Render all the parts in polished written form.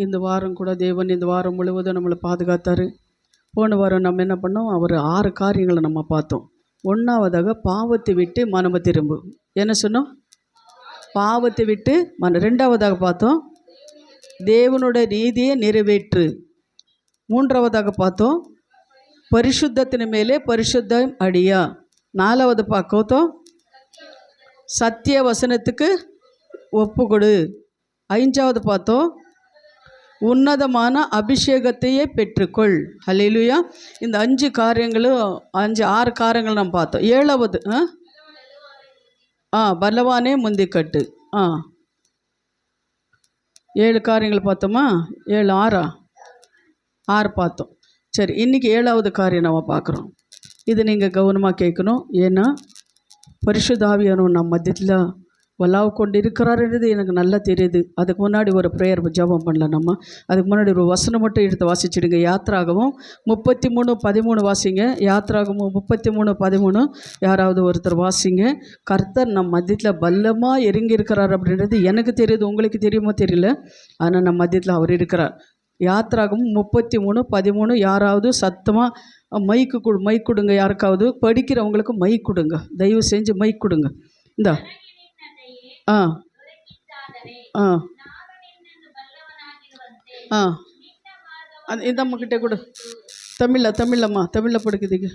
இந்த வாரம் கூட தேவன் இந்த வாரம் முழுவதும் நம்மளை பாதுகாத்தார். போன வாரம் நம்ம என்ன பண்ணோம், அவர் 6 காரியங்களை நம்ம பார்த்தோம். 1ஆவதாக பாவத்தை விட்டு மனம திரும்பு. என்ன சொன்னோம்? பாவத்தை விட்டு 2ஆவதாக பார்த்தோம் தேவனுடைய நீதியை நிறைவேற்று. 3ஆவதாக பார்த்தோம் பரிசுத்தத்தின் மேலே பரிசுத்தம் அடியா. 4வது பார்த்தோம் சத்திய வசனத்துக்கு ஒப்பு கொடு. 5வது பார்த்தோம் உன்னதமான அபிஷேகத்தையே பெற்றுக்கொள். ஹல்லேலூயா. இந்த 5 காரியங்களும் 6 காரியங்கள் நம்ம பார்த்தோம். 7வது பலவானே முந்திக்கட்டு. 7 காரியங்கள் பார்த்தோமா? 7 6 பார்த்தோம். சரி, இன்றைக்கி 7வது காரியம் நம்ம பார்க்குறோம். இது நீங்கள் கவனமாக கேட்கணும். ஏன்னா பரிசுத்த ஆவியானவர் நம்ம மத்தியில் வல்லாவு கொண்டு இருக்கிறாருன்றது எனக்கு நல்லா தெரியுது. அதுக்கு முன்னாடி ஒரு ப்ரேயர் ஜெபம் பண்ணலாம். நம்ம அதுக்கு முன்னாடி ஒரு வசனம் மட்டும் எடுத்து வாசிச்சிடுங்க. யாத்ராகமம் 33:13 வாசிங்க. யாத்ராகமம் 33:13 யாராவது ஒருத்தர் வாசிங்க. கர்த்தர் நம் மத்தியத்தில் பல்லமாக இறங்கி இருக்கிறார் அப்படின்றது எனக்கு தெரியுது, உங்களுக்கு தெரியுமோ தெரியல, ஆனால் நம்ம மத்தியத்தில் அவர் இருக்கிறார். யாத்ராகமம் 33:13 யாராவது சத்தமாக மைக்கு கொடுங்க. யாருக்காவது படிக்கிறவங்களுக்கு மைக் கொடுங்க, தயவு செஞ்சு மைக் கொடுங்க. இந்த இந்த அம்மாக்கிட்ட கொடு. தமிழம்மா தமிழில் படுக்குதுங்க.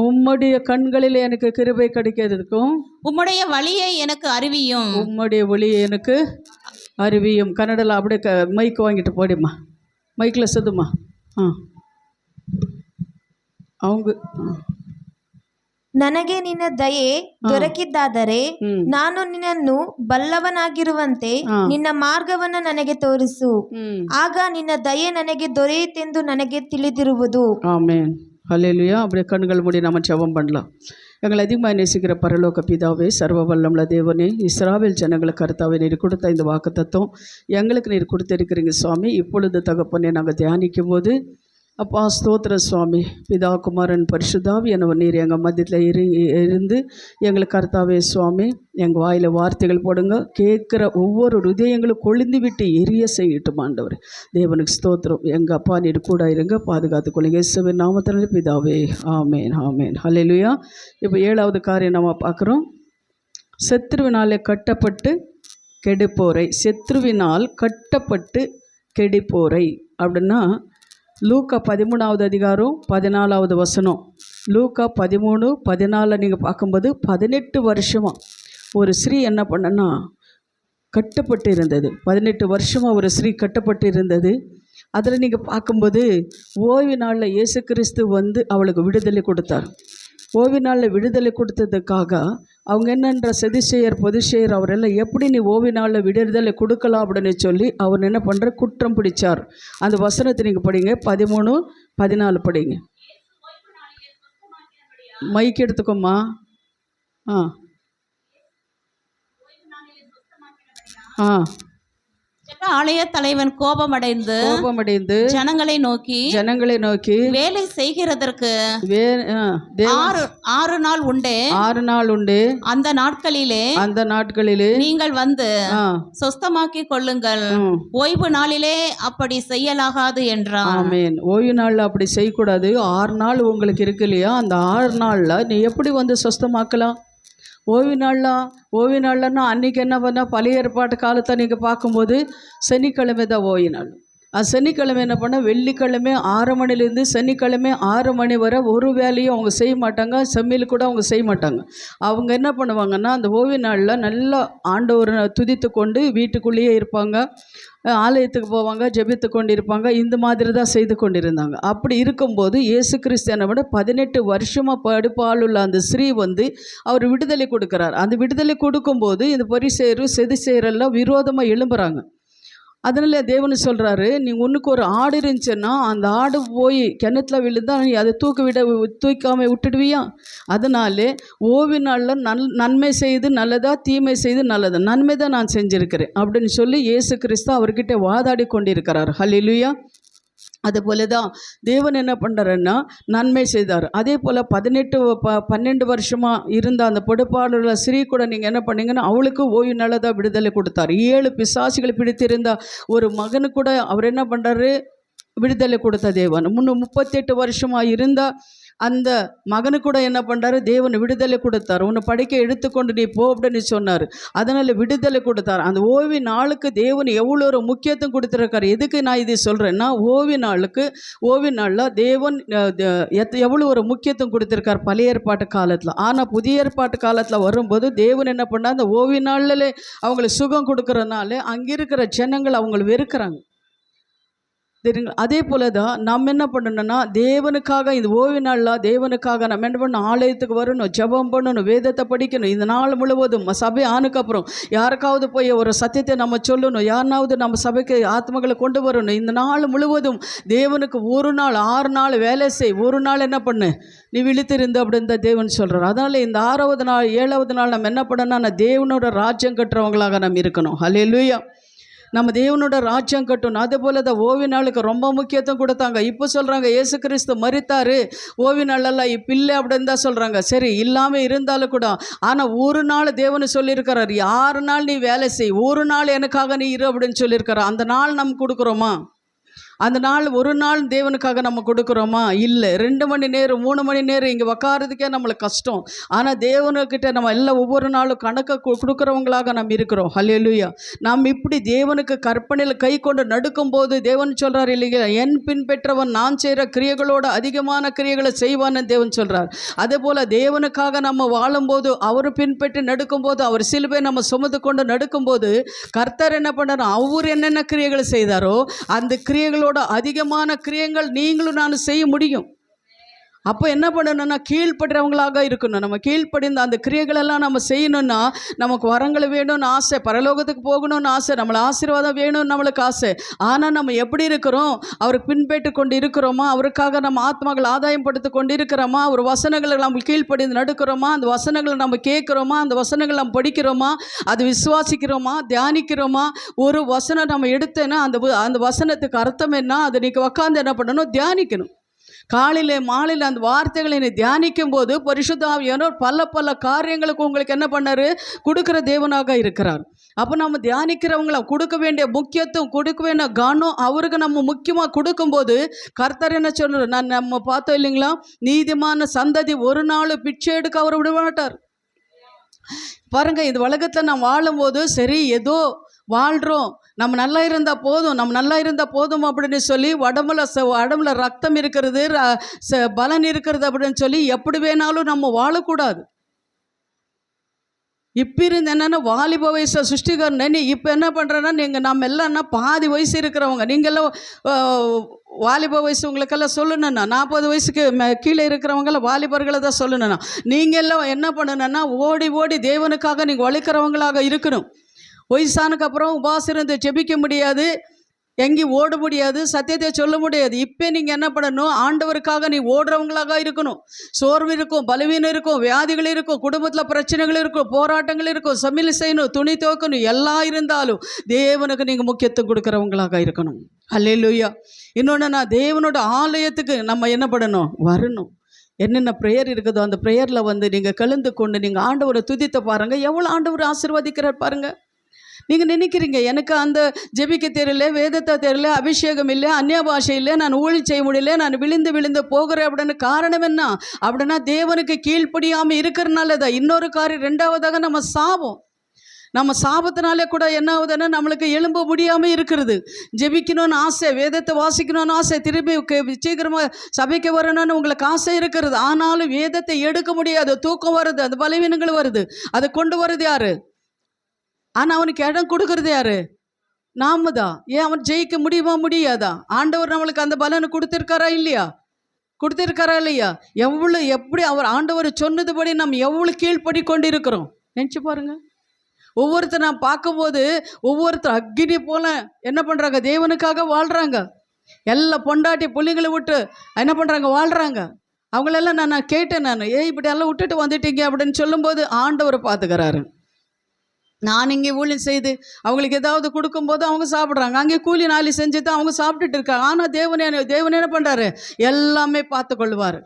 உம்முடைய கண்களில் எனக்கு கிருபை கிடைக்கிறதுக்கும் உம்முடைய வழியை எனக்கு அறிவியும். உம்முடைய வழியை எனக்கு அறிவியும். கன்னடத்தில் அப்படியே மைக் வாங்கிட்டு போடிம்மா. மைக்கில் செதுமா. அவங்க ನನಗೆ ನಿನ್ನ ದಯೆ ದೊರಕಿದ್ದಾದರೆ ನಾನು ನಿನ್ನನ್ನು ಬಲ್ಲವನಾಗಿರುವಂತೆ ನಿನ್ನ ಮಾರ್ಗವನ್ನು ನನಗೆ ತೋರಿಸು. ಆಗ ನಿನ್ನ ದಯೆ ನನಗೆ ದೊರೆಯಿತೆಂದು ನನಗೆ ತಿಳಿದಿರುವುದು. ஆமென். ஹல்லேலூயா. அப்படியே கண்கள் மூடி நம்ம ஜெபம் பண்ணலாம். எங்களை அதிகமாக நேசிக்கிற பரலோக பிதாவே, சர்வ வல்லமுள்ள தேவனே, இஸ்ராவேல் ஜனங்களுக்கு கர்த்தாவே நீர் கொடுத்த இந்த வாக்குத்தத்தம் எங்களுக்கு நீர் கொடுத்திருக்கிறீங்க சுவாமி. இப்பொழுது தகப்பனே நாங்கள் தியானிக்கும் போது அப்பா ஸ்தோத்திர சுவாமி. பிதா குமாரன் பரிசுத்தாவி எனவர் நீர் எங்கள் மத்தியத்தில் இருந்து எங்களுக்கு கர்த்தாவே சுவாமி எங்கள் வாயில் வார்த்தைகள் போடுங்க. கேட்குற ஒவ்வொரு ஹிருதயங்களும் கொழுந்து விட்டு எரிய செய்யட்டும் ஆண்டவர். தேவனுக்கு ஸ்தோத்திரம். எங்கள் அப்பா நீர் கூட இருங்க, பாதுகாத்து கொள்ளுங்க. இயேசுவின் நாமத்தினாலே பிதாவே, ஆமேன் ஆமேன். ஹல்லேலூயா. இப்போ 7வது காரியம் நம்ம பார்க்குறோம். சத்ருவினாலே கட்டப்பட்டு கெடுப்போரை. சத்ருவினால் கட்டப்பட்டு கெடுப்போரை அப்படின்னா லூக்கா 13வது அதிகாரம் 14வது வசனம். லூக்கா 13:14 நீங்கள் பார்க்கும்போது 18 வருஷமாக ஒரு ஸ்ரீ என்ன பண்ணனா கட்டப்பட்டு இருந்தது. 18 வருஷமாக ஒரு ஸ்ரீ கட்டப்பட்டு இருந்தது. அதில் நீங்கள் பார்க்கும்போது ஓய்வு நாளில் இயேசு கிறிஸ்து வந்து அவளுக்கு விடுதலை கொடுத்தார். ஓய்வு நாளில் விடுதலை கொடுத்ததுக்காக அவங்க என்னன்ற செதிசெயர் பொதுசெயர் அவரெல்லாம் எப்படி நீ ஓய்வு நாளில் விடுதலை கொடுக்கலாம் அப்படின்னு சொல்லி அவர் என்ன பண்ணுற குற்றம் பிடிச்சார். அந்த வசனத்தை நீங்கள் படிங்க. 13:14 படிங்க. மைக் எடுத்துக்கோம்மா. ஆலய தலைவன் கோபமடைந்து ஜனங்களை நோக்கி வேலை செய்கிறதற்கு 6 நாள் உண்டு. அந்த நாட்களிலே நீங்கள் வந்து சொஸ்தமாக்கி கொள்ளுங்கள். ஓய்வு நாளிலே அப்படி செய்யலாகாது என்றார். ஆமென். ஓய்வு நாள்ல அப்படி செய்யக்கூடாது. 6 நாள் உங்களுக்கு இருக்கு இல்லையா, அந்த 6 நாள்ல நீ எப்படி வந்து சொஸ்தமாக்கலாம்? ஓய்வு நாள்லன்னா அன்றைக்கி என்ன பண்ணால் பழைய ஏற்பாட்டு காலத்தை நீங்கள் பார்க்கும்போது சனிக்கிழமை தான் ஓய்வு நாள். அது சனிக்கிழமை என்ன பண்ணால் வெள்ளிக்கிழமை 6 மணிலேருந்து சனிக்கிழமை 6 மணி வரை ஒரு வேலையும் அவங்க செய்ய மாட்டாங்க. சமையல் கூட அவங்க செய்ய மாட்டாங்க. அவங்க என்ன பண்ணுவாங்கன்னா அந்த ஓய்வு நாளில் நல்லா ஆண்டவரை துதித்து கொண்டு வீட்டுக்குள்ளேயே இருப்பாங்க, ஆலயத்துக்கு போவாங்க, ஜெபித்து கொண்டு இருப்பாங்க. இந்த மாதிரி தான் செய்து கொண்டிருந்தாங்க. அப்படி இருக்கும்போது இயேசு கிறிஸ்தியனை விட 18 வருஷமாக படுப்பாளுள்ள அந்த ஸ்ரீ வந்து அவர் விடுதலை கொடுக்குறார். அந்த விடுதலை கொடுக்கும்போது இந்த பரிசேயரும் செதிசேயரெல்லாம் விரோதமாக எழும்புறாங்க. அதனால் தேவன் சொல்கிறாரு, நீ உனக்கு ஒரு ஆடு இருந்துச்சுன்னா அந்த ஆடு போய் கிணத்துல விழுந்தால் நீ அதை தூக்காமல் விட்டுடுவியா? அதனாலே ஓய்வு நாளில் நன்மை செய்து நல்லதா, தீமை செய்து நல்லதா, நன்மை தான் நான் செஞ்சுருக்கிறேன் அப்படின்னு சொல்லி இயேசு கிறிஸ்து அவர்கிட்ட வாதாடி கொண்டிருக்கிறார். ஹல்லேலூயா. அதுபோல தான் தேவன் என்ன பண்ணுறாருன்னா நன்மை செய்தார். அதே போல் 12 வருஷமாக இருந்த அந்த பொடுப்பாடுள்ள ஸ்ரீ கூட நீங்கள் என்ன பண்ணீங்கன்னா அவளுக்கு ஓய்வு நாளில் தான் விடுதலை கொடுத்தார். 7 பிசாசுகளை பிடித்திருந்த ஒரு மகனுக்கு கூட அவர் என்ன பண்ணுறாரு, விடுதலை கொடுத்த தேவன். 38 வருஷமாக இருந்த அந்த மகனு கூட என்ன பண்ணுறாரு, தேவன் விடுதலை கொடுத்தார். உன்னை படிக்க எடுத்துக்கொண்டு நீ போ அப்படின்னு சொன்னார். அதனால் விடுதலை கொடுத்தார். அந்த ஓய்வு நாளுக்கு தேவன் எவ்வளோ ஒரு முக்கியத்துவம் கொடுத்துருக்காரு. எதுக்கு நான் இதை சொல்கிறேன்னா, ஓய்வு நாளில் தேவன் எவ்வளோ ஒரு முக்கியத்துவம் கொடுத்துருக்கார் பழைய ஏற்பாட்டு காலத்தில். ஆனால் புதிய ஏற்பாட்டு காலத்தில் வரும்போது தேவன் என்ன பண்ணால் அந்த ஓய்வு நாளில் அவங்களுக்கு சுகம் கொடுக்குறதுனால அங்கே இருக்கிற ஜனங்கள் அவங்களை வெறுக்கிறாங்க. சரிங்களா? அதே போல தான் நம்ம என்ன பண்ணணும்னா, தேவனுக்காக இந்த ஓய்வு நாளில் தேவனுக்காக நம்ம என்ன பண்ணணும், ஆலயத்துக்கு வரணும், ஜெபம் பண்ணணும், வேதத்தை படிக்கணும். இந்த நாள் முழுவதும் சபை ஆனதுக்கப்புறம் யாருக்காவது போய் ஒரு சத்தியத்தை நம்ம சொல்லணும், யாருனாவது நம்ம சபைக்கு ஆத்மகளை கொண்டு வரணும். இந்த நாள் முழுவதும் தேவனுக்கு ஒரு நாள் 6 நாள் வேலை செய், ஒரு நாள் என்ன பண்ணு நீ விழித்திருந்து அப்படின்னு தான் தேவன் சொல்கிறார். அதனால் இந்த 6வது நாள் 7வது நாள் நம்ம என்ன பண்ணணும்னா தேவனோட ராஜ்யம் கட்டுறவங்களாக நம்ம இருக்கணும். ஹல்லேலூயா. நம்ம தேவனோட ராஜ்யம் கட்டணும். அதுபோல் தான் ஓய்வு நாளுக்கு ரொம்ப முக்கியத்துவம் கொடுத்தாங்க. இப்போ சொல்கிறாங்க இயேசு கிறிஸ்து மரித்தார், ஓய்வு நாளெல்லாம் இப்போ இல்லை அப்படின்னு தான் சொல்கிறாங்க. சரி, இல்லாமல் இருந்தாலும் கூட, ஆனால் ஒரு நாள் தேவனு சொல்லியிருக்கிறார், 6 நாள் நீ வேலை செய், ஒரு நாள் எனக்காக நீ இரு அப்படின்னு சொல்லியிருக்கிறார். அந்த நாள் நம்ம கொடுக்குறோமா? அந்த நாள் ஒரு நாள் தேவனுக்காக நம்ம கொடுக்குறோமா? இல்லை. 2 மணி நேரம் 3 மணி நேரம் இங்கே உக்காரதுக்கே நம்மளுக்கு கஷ்டம். ஆனால் தேவனுக்கிட்ட நம்ம எல்லாம் ஒவ்வொரு நாளும் கணக்கை கொடுக்குறவங்களாக நம்ம இருக்கிறோம். ஹல்லேலூயா. நாம் இப்படி தேவனுக்கு கற்பனையில் கை கொண்டு நடுக்கும்போது தேவன் சொல்கிறார் இல்லைங்களா, என் பின்பற்றவன் நான் செய்கிற கிரியைகளோட அதிகமான கிரியைகளை செய்வான்னு தேவன் சொல்கிறார். அதே போல் தேவனுக்காக நம்ம வாழும்போது அவர் பின்பற்றி நடுக்கும்போது, அவர் சிலுவை நம்ம சுமந்து கொண்டு நடுக்கும்போது கர்த்தர் என்ன பண்ணாரோ, அவர் என்னென்ன கிரியைகளை செய்தாரோ அந்த கிரியைகளோட அதிகமான கிரியைகள் நீங்களும் நானும் செய்ய முடியும். அப்போ என்ன பண்ணணும்னா கீழ்ப்படுறவங்களாக இருக்கணும். நம்ம கீழ்ப்படிந்த அந்த கிரியைகளெல்லாம் நம்ம செய்யணும்னா நமக்கு வரங்களை வேணும்னு ஆசை, பரலோகத்துக்கு போகணும்னு ஆசை, நம்மளை ஆசீர்வாதம் வேணும்னு நம்மளுக்கு ஆசை. ஆனால் நம்ம எப்படி இருக்கிறோம், அவருக்கு பின்பற்றி கொண்டு இருக்கிறோமா, அவருக்காக நம்ம ஆத்மாக்கள் ஆதாயம் படுத்தி கொண்டு இருக்கிறோமா, ஒரு வசனங்களை நம்ம கீழ்ப்படிந்து நடுக்கிறோமா, அந்த வசனங்களை நம்ம கேட்குறோமா, அந்த வசனங்களை நம்ம படிக்கிறோமா, அது விசுவாசிக்கிறோமா, தியானிக்கிறோமா. ஒரு வசனம் நம்ம எடுத்தேன்னா அந்த வசனத்துக்கு அர்த்தம் என்ன, அதை நீங்கள் உட்காந்து என்ன பண்ணணும், தியானிக்கணும். காலையில் மாலையில் அந்த வார்த்தைகளை நீ தியானிக்கும் போது பரிசுத்த ஆவியானவர் பல காரியங்களுக்கு உங்களுக்கு என்ன பண்ணார், கொடுக்குற தேவனாக இருக்கிறார். அப்போ நம்ம தியானிக்கிறவங்கள கொடுக்க வேண்டிய முக்கியத்துவம், கொடுக்க வேண்டிய கனம் அவருக்கு நம்ம முக்கியமாக கொடுக்கும்போது கர்த்தர் என்ன சொல்கிறார், நம்ம பார்த்தோம் இல்லைங்களா, நீதிமான சந்ததி ஒரு நாள் பிச்சை எடுக்க அவர் விட மாட்டார். பாருங்கள், இந்த உலகத்தில் நம்ம வாழும்போது சரி ஏதோ வாழ்கிறோம், நம்ம நல்லா இருந்தால் போதும் அப்படின்னு சொல்லி உடம்புல ரத்தம் இருக்கிறது, பலன் இருக்கிறது அப்படின்னு சொல்லி எப்படி வேணாலும் நம்ம வாழக்கூடாது. இப்போ இருந்து என்னென்னா வாலிப வயசை சிருஷ்டிகரன் நீ இப்போ என்ன பண்ணுறேன்னா, நம்ம எல்லாம் பாதி வயசு இருக்கிறவங்க, நீங்கள்லாம் வாலிப வயசு உங்களுக்கெல்லாம் சொல்லணும்னா 40 வயசுக்கு கீழே இருக்கிறவங்களாம் வாலிபர்களை தான் சொல்லணும்னா, நீங்கள் எல்லாம் என்ன பண்ணணுன்னா ஓடி தேவனுக்காக நீங்கள் உழைக்கிறவங்களாக இருக்கணும். வயசானதுக்கப்புறம் உபாசம் இருந்து ஜெபிக்க முடியாது, எங்கேயும் ஓட முடியாது, சத்தியத்தை சொல்ல முடியாது. இப்போ நீங்கள் என்ன பண்ணணும், ஆண்டவருக்காக நீ ஓடுறவங்களாக இருக்கணும். சோர்வு இருக்கும், பலவீனம் இருக்கும், வியாதிகள் இருக்கும், குடும்பத்தில் பிரச்சனைகள் இருக்கும், போராட்டங்கள் இருக்கும், சமையல் செய்யணும், துணி துவைக்கணும், எல்லாம் இருந்தாலும் தேவனுக்கு நீங்கள் முக்கியத்துவம் கொடுக்குறவங்களாக இருக்கணும். அல்லேலூயா. இன்னொன்று, நான் தேவனோட ஆலயத்துக்கு நம்ம என்ன பண்ணணும், வரணும். என்னென்ன ப்ரேயர் இருக்குதோ அந்த ப்ரேயரில் நீங்கள் கலந்து கொண்டு நீங்கள் ஆண்டவரை துதித்த பாருங்கள், எவ்வளோ ஆண்டவர் ஆசீர்வதிக்கிறார் பாருங்கள். நீங்கள் நினைக்கிறீங்க எனக்கு அந்த ஜெபிக்க தெரியல, வேதத்தை தெரியல, அபிஷேகம் இல்லை, அந்நிய பாஷை இல்லை, நான் ஊழி செய்ய முடியல, நான் விழுந்து போகிறேன் அப்படின்னு காரணம் என்ன அப்படின்னா தேவனுக்கு கீழ்ப்படியாமல் இருக்கிறனால தான். இன்னொரு காரியம், 2வதாக நம்ம சாபத்தினாலே கூட என்ன ஆகுதுன்னா நம்மளுக்கு எழும்ப முடியாமல் இருக்கிறது. ஜெபிக்கணும்னு ஆசை, வேதத்தை வாசிக்கணும்னு ஆசை, திரும்பி சீக்கிரமாக சபைக்கு வரணும்னு உங்களுக்கு ஆசை இருக்கிறது. ஆனாலும் வேதத்தை எடுக்க முடியாது, தூக்கம் வருது, அந்த பலவீனங்கள் வருது, அதை கொண்டு வருது யாரு? ஆனால் அவனுக்கு இடம் கொடுக்கறது யாரு? நாம தான். ஏன் அவன் ஜெயிக்க முடியாதா? ஆண்டவர் நம்மளுக்கு அந்த பலனை கொடுத்துருக்காரா இல்லையா? எப்படி அவர் ஆண்டவர் சொன்னதுபடி நம்ம எவ்வளோ கீழ்ப்படி கொண்டு இருக்கிறோம் நினச்சி பாருங்க. ஒவ்வொருத்தர் நான் பார்க்கும்போது ஒவ்வொருத்தர் அக்னி போல என்ன பண்ணுறாங்க, தேவனுக்காக வாழ்கிறாங்க. எல்லா பொண்டாட்டி புள்ளிங்களை விட்டு என்ன பண்ணுறாங்க, வாழ்கிறாங்க. அவங்களெல்லாம் நான் கேட்டேன், இப்படி எல்லாம் விட்டுட்டு வந்துட்டீங்க அப்படின்னு சொல்லும்போது ஆண்டவர் பார்த்துக்கிறாரு. நான் இங்கே ஊழியம் செய்து அவங்களுக்கு ஏதாவது கொடுக்கும்போது அவங்க சாப்பிட்றாங்க, அங்கே கூலி நாளி செஞ்சு தான் அவங்க சாப்பிட்டுட்டு இருக்காங்க. ஆனால் தேவன் என்ன பண்ணுறாரு? எல்லாமே பார்த்து கொள்வார்.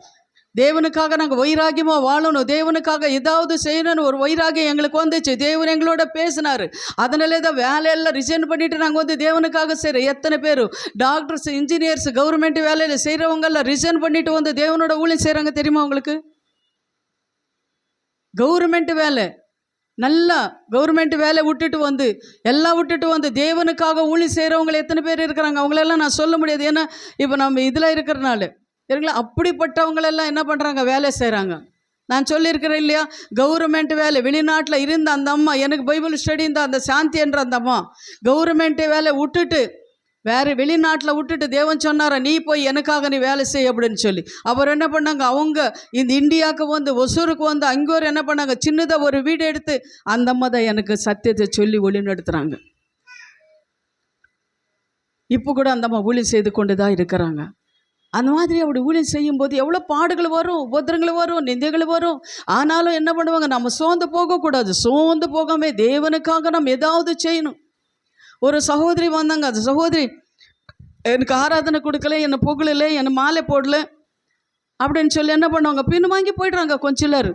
தேவனுக்காக நாங்கள் வைராகியமாக வாழணும், தேவனுக்காக ஏதாவது செய்யணும்னு ஒரு வைராகியம் எங்களுக்கு வந்துச்சு. தேவன் எங்களோட பேசினார். அதனாலே தான் வேலையெல்லாம் ரிசைன் பண்ணிவிட்டு நாங்கள் வந்து தேவனுக்காக செய்கிறோம். எத்தனை பேர் டாக்டர்ஸ், இன்ஜினியர்ஸ், கவர்மெண்ட் வேலையில் செய்கிறவங்கெல்லாம் ரிசைன் பண்ணிட்டு வந்து தேவனோட ஊழியம் செய்கிறாங்க. தெரியுமா உங்களுக்கு? கவர்மெண்ட் வேலை, நல்லா கவர்மெண்ட் வேலை விட்டுட்டு வந்து எல்லாம் விட்டுட்டு வந்து தேவனுக்காக ஊழியம் செய்கிறவங்க எத்தனை பேர் இருக்கிறாங்க? அவங்களெல்லாம் நான் சொல்ல முடியாது, ஏன்னா இப்போ நம்ம இதில் இருக்கிறனால சரிங்களா. அப்படிப்பட்டவங்களெல்லாம் என்ன பண்ணுறாங்க? வேலை செய்கிறாங்க. நான் சொல்லியிருக்கிறேன் இல்லையா, கவர்மெண்ட் வேலை. வெளிநாட்டில் இருந்த அந்த அம்மா, எனக்கு பைபிள் ஸ்டடி இந்த அந்த சாந்தி என்ற அந்த அம்மா கவர்மெண்ட் வேலை விட்டுட்டு வேறு வெளிநாட்டில் விட்டுட்டு தேவன் சொன்னாரா, நீ போய் எனக்காக நீ வேலை செய் அப்படின்னு சொல்லி. அவர் என்ன பண்ணாங்க, அவங்க இந்த இந்தியாவுக்கு வந்து ஒசூருக்கு வந்து அங்கே ஒரு என்ன பண்ணாங்க, சின்னதாக ஒரு வீடு எடுத்து அந்த அம்மா தான் எனக்கு சத்தியத்தை சொல்லி ஒளி நடத்துகிறாங்க. இப்போ கூட அந்த அம்மா ஊழியம் செய்து கொண்டு தான் இருக்கிறாங்க. அந்த மாதிரி அப்படி ஊழியம் செய்யும்போது எவ்வளோ பாடுகள் வரும், உபத்திரங்கள் வரும், நிந்தைகள் வரும். ஆனாலும் என்ன பண்ணுவாங்க, நம்ம சோர்ந்து போகக்கூடாது. சோர்ந்து போகாமல் தேவனுக்காக நம்ம ஏதாவது செய்யணும். ஒரு சகோதரி வந்தாங்க. அந்த சகோதரி எனக்கு ஆராதனை கொடுக்கல, என்னை புகழலை, என்னை மாலை போடல அப்படின்னு சொல்லி என்ன பண்ணுவாங்க, பின்னு வாங்கி போய்ட்றாங்க. கொஞ்சம் சிலர்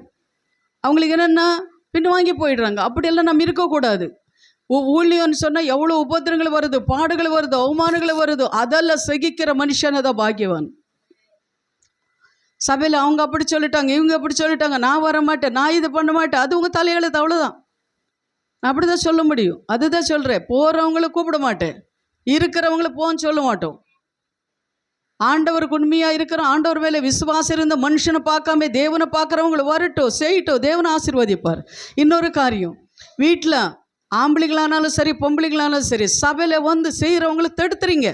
அவங்களுக்கு என்னென்னா பின்னு வாங்கி போயிடுறாங்க. அப்படியெல்லாம் நம்ம இருக்கக்கூடாது. ஊழியம்னு சொன்னால் எவ்வளோ உபத்திரங்கள் வருது, பாடுகள் வருது, அவமானங்கள் வருது, அதெல்லாம் சகிக்கிற மனுஷனை தான் பாக்கியவான். சபையில் அவங்க அப்படி சொல்லிட்டாங்க, இவங்க அப்படி சொல்லிட்டாங்க, நான் வர மாட்டேன், நான் இது பண்ண மாட்டேன், அது உங்கள் தலையெழுத்து, அவ்வளோதான். நான் அப்படி தான் சொல்ல முடியும். அதுதான் சொல்கிறேன். போகிறவங்கள கூப்பிட மாட்டேன், இருக்கிறவங்கள போன்னு சொல்ல மாட்டோம். ஆண்டவருக்கு உண்மையாக இருக்கிறோம், ஆண்டவர் மேலே விசுவாசம் இருந்த மனுஷனை பார்க்காம தேவனை பார்க்குறவங்கள வரட்டும், செய்யட்டும், தேவனை ஆசீர்வதிப்பார். இன்னொரு காரியம், வீட்டில் ஆம்பளைங்களானாலும் சரி பொம்பளைங்களானாலும் சரி சபையில் வந்து செய்கிறவங்கள தடுத்துறீங்க.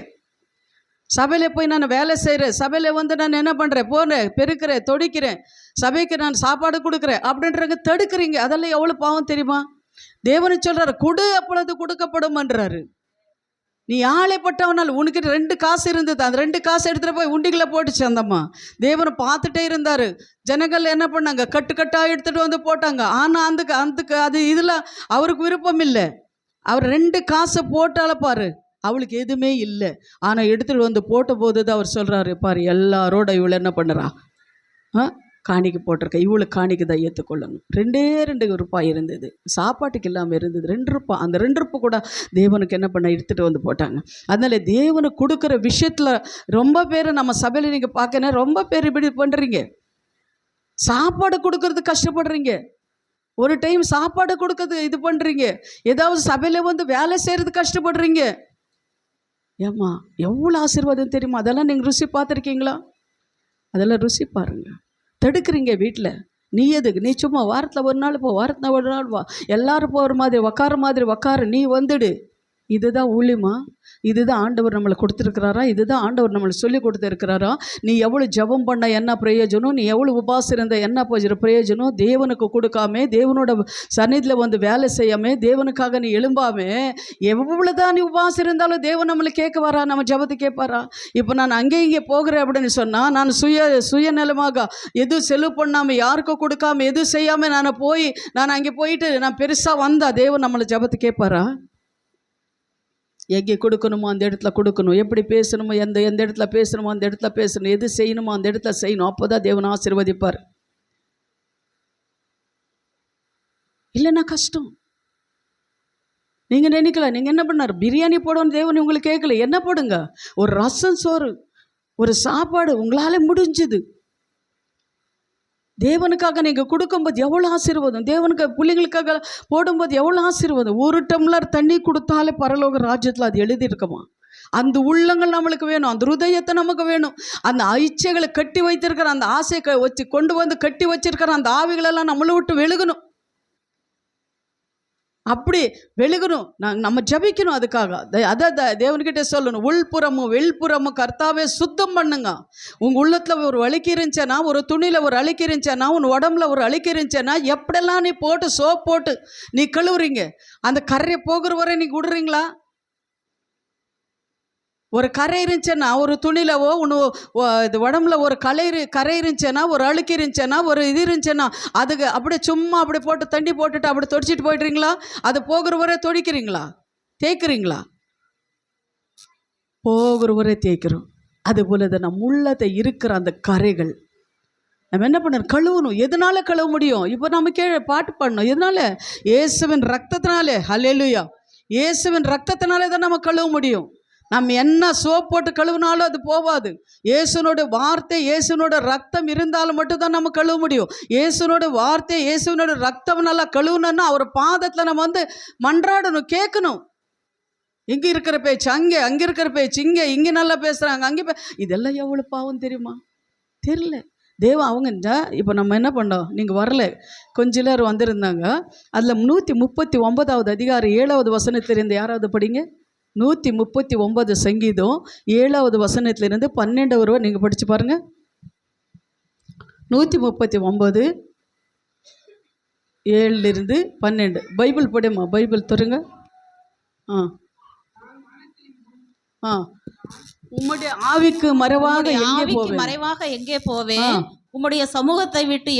சபையில் போய் நான் வேலை செய்கிறேன், சபையில் வந்து நான் என்ன பண்ணுறேன், போகிறேன், பெருக்கிறேன், தொடிக்கிறேன், சபைக்கு நான் சாப்பாடு கொடுக்குறேன் அப்படின்றங்க தடுக்கிறீங்க. அதெல்லாம் எவ்வளோ பாவம் தெரியுமா? தேவனை சொல்கிறாரு, கொடு அப்பொழுது கொடுக்கப்படும்ன்றாரு. நீ ஆளைப்பட்டவனால் உனக்கு 2 காசு இருந்தது, அந்த 2 காசு எடுத்துகிட்டு போய் உண்டிகளை போட்டுச்சு அந்தம்மா. தேவனை பார்த்துட்டே இருந்தார். ஜனங்கள் என்ன பண்ணாங்க, கட்டாக எடுத்துகிட்டு வந்து போட்டாங்க. ஆனால் அந்த அது இதில் அவருக்கு விருப்பம் இல்லை. அவர் 2 காசை போட்டால பாரு, அவளுக்கு எதுவுமே இல்லை. ஆனால் எடுத்துகிட்டு வந்து போட்ட போது தான் அவர் சொல்கிறாரு, பாரு எல்லாரோட இவளை என்ன பண்ணுறா, காணிக்கு போட்டிருக்க, இவளுக்கு காணிக்கு தான் ஏற்றுக்கொள்ளணும். 2 ரூபாய் இருந்தது, சாப்பாட்டுக்கு இல்லாமல் இருந்தது 2 ரூபாய். அந்த 2 ரூபாய் கூட தேவனுக்கு என்ன பண்ண எடுத்துகிட்டு வந்து போட்டாங்க. அதனால தேவனுக்கு கொடுக்குற விஷயத்தில் ரொம்ப பேர் நம்ம சபையில் நீங்கள் பார்க்கணும், ரொம்ப பேர் இப்படி பண்ணுறீங்க. சாப்பாடு கொடுக்கறது கஷ்டப்படுறீங்க, ஒரு டைம் சாப்பாடு கொடுக்கறது இது பண்ணுறீங்க, ஏதாவது சபையில் வந்து வேலை செய்கிறது கஷ்டப்படுறீங்க. ஏம்மா எவ்வளோ ஆசீர்வாதம் தெரியுமா? அதெல்லாம் நீங்கள் ருசி பார்த்துருக்கீங்களா? அதெல்லாம் ருசி பாருங்கள். தடுக்கிறீங்க வீட்டில். நீ எதுக்கு, நீ சும்மா வாரத்தில் ஒரு நாள் போ, வாரத்தில் ஒரு நாள் வா, எல்லாரும் போகிற மாதிரி உக்கார, நீ வந்துடு. இதுதான் ஊழியமா? இதுதான் ஆண்டவர் நம்மளை கொடுத்துருக்கிறாரா? இதுதான் ஆண்டவர் நம்மளை சொல்லி கொடுத்துருக்கிறாரா? நீ எவ்வளோ ஜெபம் பண்ண என்ன பிரயோஜனம், நீ எவ்வளோ உபாசம் இருந்த என்ன பிரயோஜனம்? தேவனுக்கு கொடுக்காம, தேவனோட சந்நிதியில் வந்து வேலை செய்யாமல், தேவனுக்காக நீ எழும்பாமல், எவ்வளோதான் நீ உபாசம் இருந்தாலும் தேவன் நம்மளை கேட்க வரா, நம்ம ஜெபத்தை கேட்பாரா? இப்போ நான் அங்கே இங்கே போகிறேன் அப்படின்னு சொன்னால், நான் சுயநலமாக எதுவும் செலவு பண்ணாமல், யாருக்கும் கொடுக்காம, எதுவும் செய்யாமல் நான் அங்கே போயிட்டு நான் பெருசாக வந்தால் தேவன் நம்மளை ஜெபத்தை கேட்பாரா? எங்கே கொடுக்கணுமோ அந்த இடத்துல கொடுக்கணும், எப்படி பேசணுமோ எந்த இடத்துல பேசணுமோ அந்த இடத்துல பேசணும், எது செய்யணுமோ அந்த இடத்துல செய்யணும். அப்போ தான் தேவன் ஆசீர்வதிப்பார். இல்லைன்னா கஷ்டம். நீங்கள் நினைக்கலாம், நீங்கள் என்ன பண்ணார், பிரியாணி போடணும் தேவன் உங்களுக்கு கேட்கல, என்ன போடுங்க, ஒரு ரசம் சோறு, ஒரு சாப்பாடு உங்களால் முடிஞ்சுது. தேவனுக்காக நீங்கள் கொடுக்கும்போது எவ்வளோ ஆசீர்வாதம், தேவனுக்கு பிள்ளைங்களுக்காக போடும்போது எவ்வளோ ஆசீர்வாதம். 1 டம்ளர் தண்ணி கொடுத்தாலே பரலோக ராஜ்யத்தில் அது எழுதியிருக்குமா? அந்த உள்ளங்கள் நம்மளுக்கு வேணும், அந்த ஹிருதயத்தை நமக்கு வேணும். அந்த இச்சைகளை கட்டி வைத்திருக்கிற அந்த ஆசையை வச்சு கொண்டு வந்து கட்டி வச்சிருக்கிற அந்த ஆவிகளெல்லாம் நம்மளை விட்டு வெளுகணும். அப்படி வெளுகணும். நம்ம ஜபிக்கணும் அதுக்காக. அதை தேவன்கிட்ட சொல்லணும், உள்புறமும் வெளிப்புறமும் கர்த்தாவே சுத்தம் பண்ணுங்க. உங்கள் உள்ளத்தில் ஒரு அழுக்கி இருந்துச்சேன்னா, ஒரு துணியில் ஒரு அழுக்கி இருந்துச்சேன்னா, உன் உடம்புல ஒரு அழுக்கி இருந்துச்சேன்னா, எப்படியெல்லாம் நீ போட்டு சோப் போட்டு நீ கழுவுறீங்க, அந்த கரையை போகிற வரை நீ விடுறீங்களா? ஒரு கரை இருந்துச்சுன்னா ஒரு துணிலவோ இது உடம்புல ஒரு கரை இருந்துச்சுன்னா, ஒரு அழுக்கு இருந்துச்சுன்னா, ஒரு இது இருந்துச்சுன்னா, அதுக்கு அப்படியே சும்மா அப்படி போட்டு தண்ணி போட்டுட்டு அப்படி தொடிச்சிட்டு போய்ட்றீங்களா? அது போகிற வரை தொடிக்கிறீங்களா? தேய்க்கிறீங்களா? போகிற வரை தேய்க்கிறோம். அதுபோல தான் நம்ம உள்ளத்தை இருக்கிற அந்த கரைகள் நம்ம என்ன பண்ணணும்? கழுவணும். எதனால கழுவ முடியும்? இப்போ நம்ம பாட்டு பாடணும். எதனால? இயேசுவின் ரத்தத்தினாலே. ஹல்லேலூயா. இயேசுவின் ரத்தத்தினாலே தான் நம்ம கழுவ முடியும். நம்ம என்ன சோப் போட்டு கழுவினாலும் அது போகாது. இயேசுனோட வார்த்தை, இயேசுனோட ரத்தம் இருந்தாலும் மட்டும்தான் நம்ம கழுவ முடியும். இயேசுனோட வார்த்தை, இயேசுனோட ரத்தம் நல்லா கழுவணும்னா அவர் பாதத்தில் நம்ம மன்றாடணும், கேட்கணும். இங்கே இருக்கிற பேச்சு அங்கே, அங்கே இருக்கிற பேச்சு இங்கே நல்லா பேசுகிறாங்க, அங்கே இதெல்லாம் எவ்வளோ பாவம் தெரியுமா? தெரியல. தேவன் அவங்க இப்போ நம்ம என்ன பண்ணோம்? நீங்கள் வரல, கொஞ்ச நேரம் வந்திருந்தாங்க. அதில் 139வது அதிகாரம் 7வது வசனத்திலிருந்து யாராவது படிங்க. 139 சங்கீதம் 7வது வசனத்திலிருந்து 12 வரை நீங்கள் படித்து பாருங்கள். 139 7லிருந்து 12. பைபிள் படிமா, பைபிள் தருங்க. உம்முடைய ஆவிக்கு மறைவாக எங்கே போவேன்? உம்முடைய சமூகத்தை விட்டு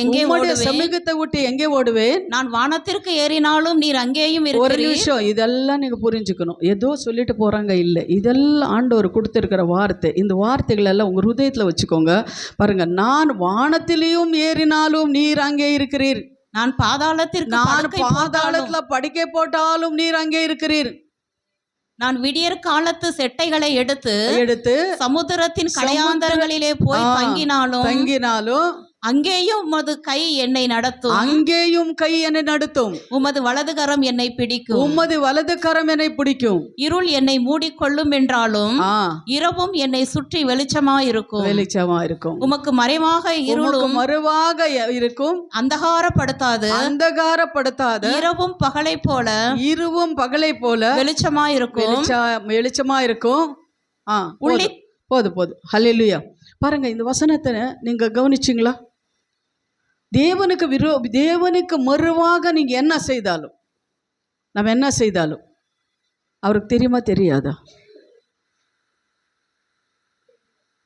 எங்கே ஓடுவேன்? நான் வானத்திற்கு ஏறினாலும் நீர் அங்கேயும் இருக்கிறீர். ஒரு நிமிஷம், இதெல்லாம் நீங்க புரிஞ்சுக்கணும். ஏதோ சொல்லிட்டு போறாங்க இல்லை, இதெல்லாம் ஆண்டவர் கொடுத்திருக்கிற வார்த்தை. இந்த வார்த்தைகள் எல்லாம் உங்க ஹிருதயத்துல வச்சுக்கோங்க. பாருங்க, நான் வானத்திலேயும் ஏறினாலும் நீர் அங்கே இருக்கிறீர். நான் பாதாளத்துல படுக்கை போட்டாலும் நீர் அங்கே இருக்கிறீர். நான் விடியற் காலத்து செட்டைகளை எடுத்து சமுத்திரத்தின் கடையாந்தரங்களிலே போய் தங்கினாலும் அங்கேயும் உமது கை என்னை நடத்தும். உமது வலதுகரம் என்னை பிடிக்கும். இருள் என்னை மூடிக்கொள்ளும் என்றாலும் இரவும் என்னை சுற்றி வெளிச்சமாயிருக்கும். உமக்கு மறைவாக இருளும் இருக்கும், அந்தகாரப்படுத்தாது. இரவும் பகலை போல வெளிச்சமாயிருக்கும். போதும். ஹல்லேலூயா. பாருங்க, இந்த வசனத்தை நீங்க கவனிச்சிங்களா? தேவனுக்கு மறுவாக நீங்க என்ன செய்தாலும், நம்ம என்ன செய்தாலும் அவருக்கு தெரியுமா தெரியாதா?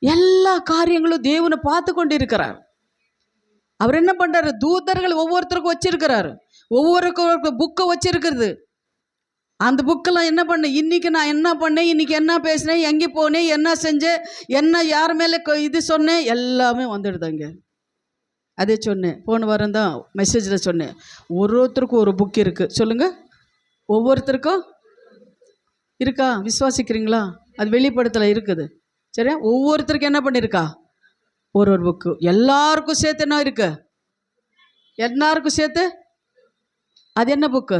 எல்லா காரியங்களும் தேவனை பார்த்து கொண்டு இருக்கிறார். அவர் என்ன பண்றாரு? தூதர்கள் ஒவ்வொருத்தருக்கும் வச்சிருக்கிறாரு. ஒவ்வொருக்கும் புக்கை வச்சிருக்கிறது. அந்த புக்கெல்லாம் என்ன பண்ண, இன்னைக்கு நான் என்ன பண்ணேன், இன்னைக்கு என்ன பேசினேன், எங்கே போனேன், என்ன செஞ்சேன், என்ன யார் மேலே இது சொன்னேன், எல்லாமே வந்துடுதாங்க. அதே சொன்னேன், போன வாரம் தான் மெசேஜில் சொன்னேன். ஒருத்தருக்கும் ஒரு புக் இருக்குது. சொல்லுங்கள், ஒவ்வொருத்தருக்கும் இருக்கா? விசுவாசிக்கிறீங்களா? அது வெளிப்படத்தில் இருக்குது. சரியா? ஒவ்வொருத்தருக்கும் என்ன பண்ணியிருக்கா? ஒரு புக்கு. எல்லாருக்கும் சேர்த்து என்ன இருக்கு? எல்லாருக்கும் சேர்த்து அது என்ன புக்கு?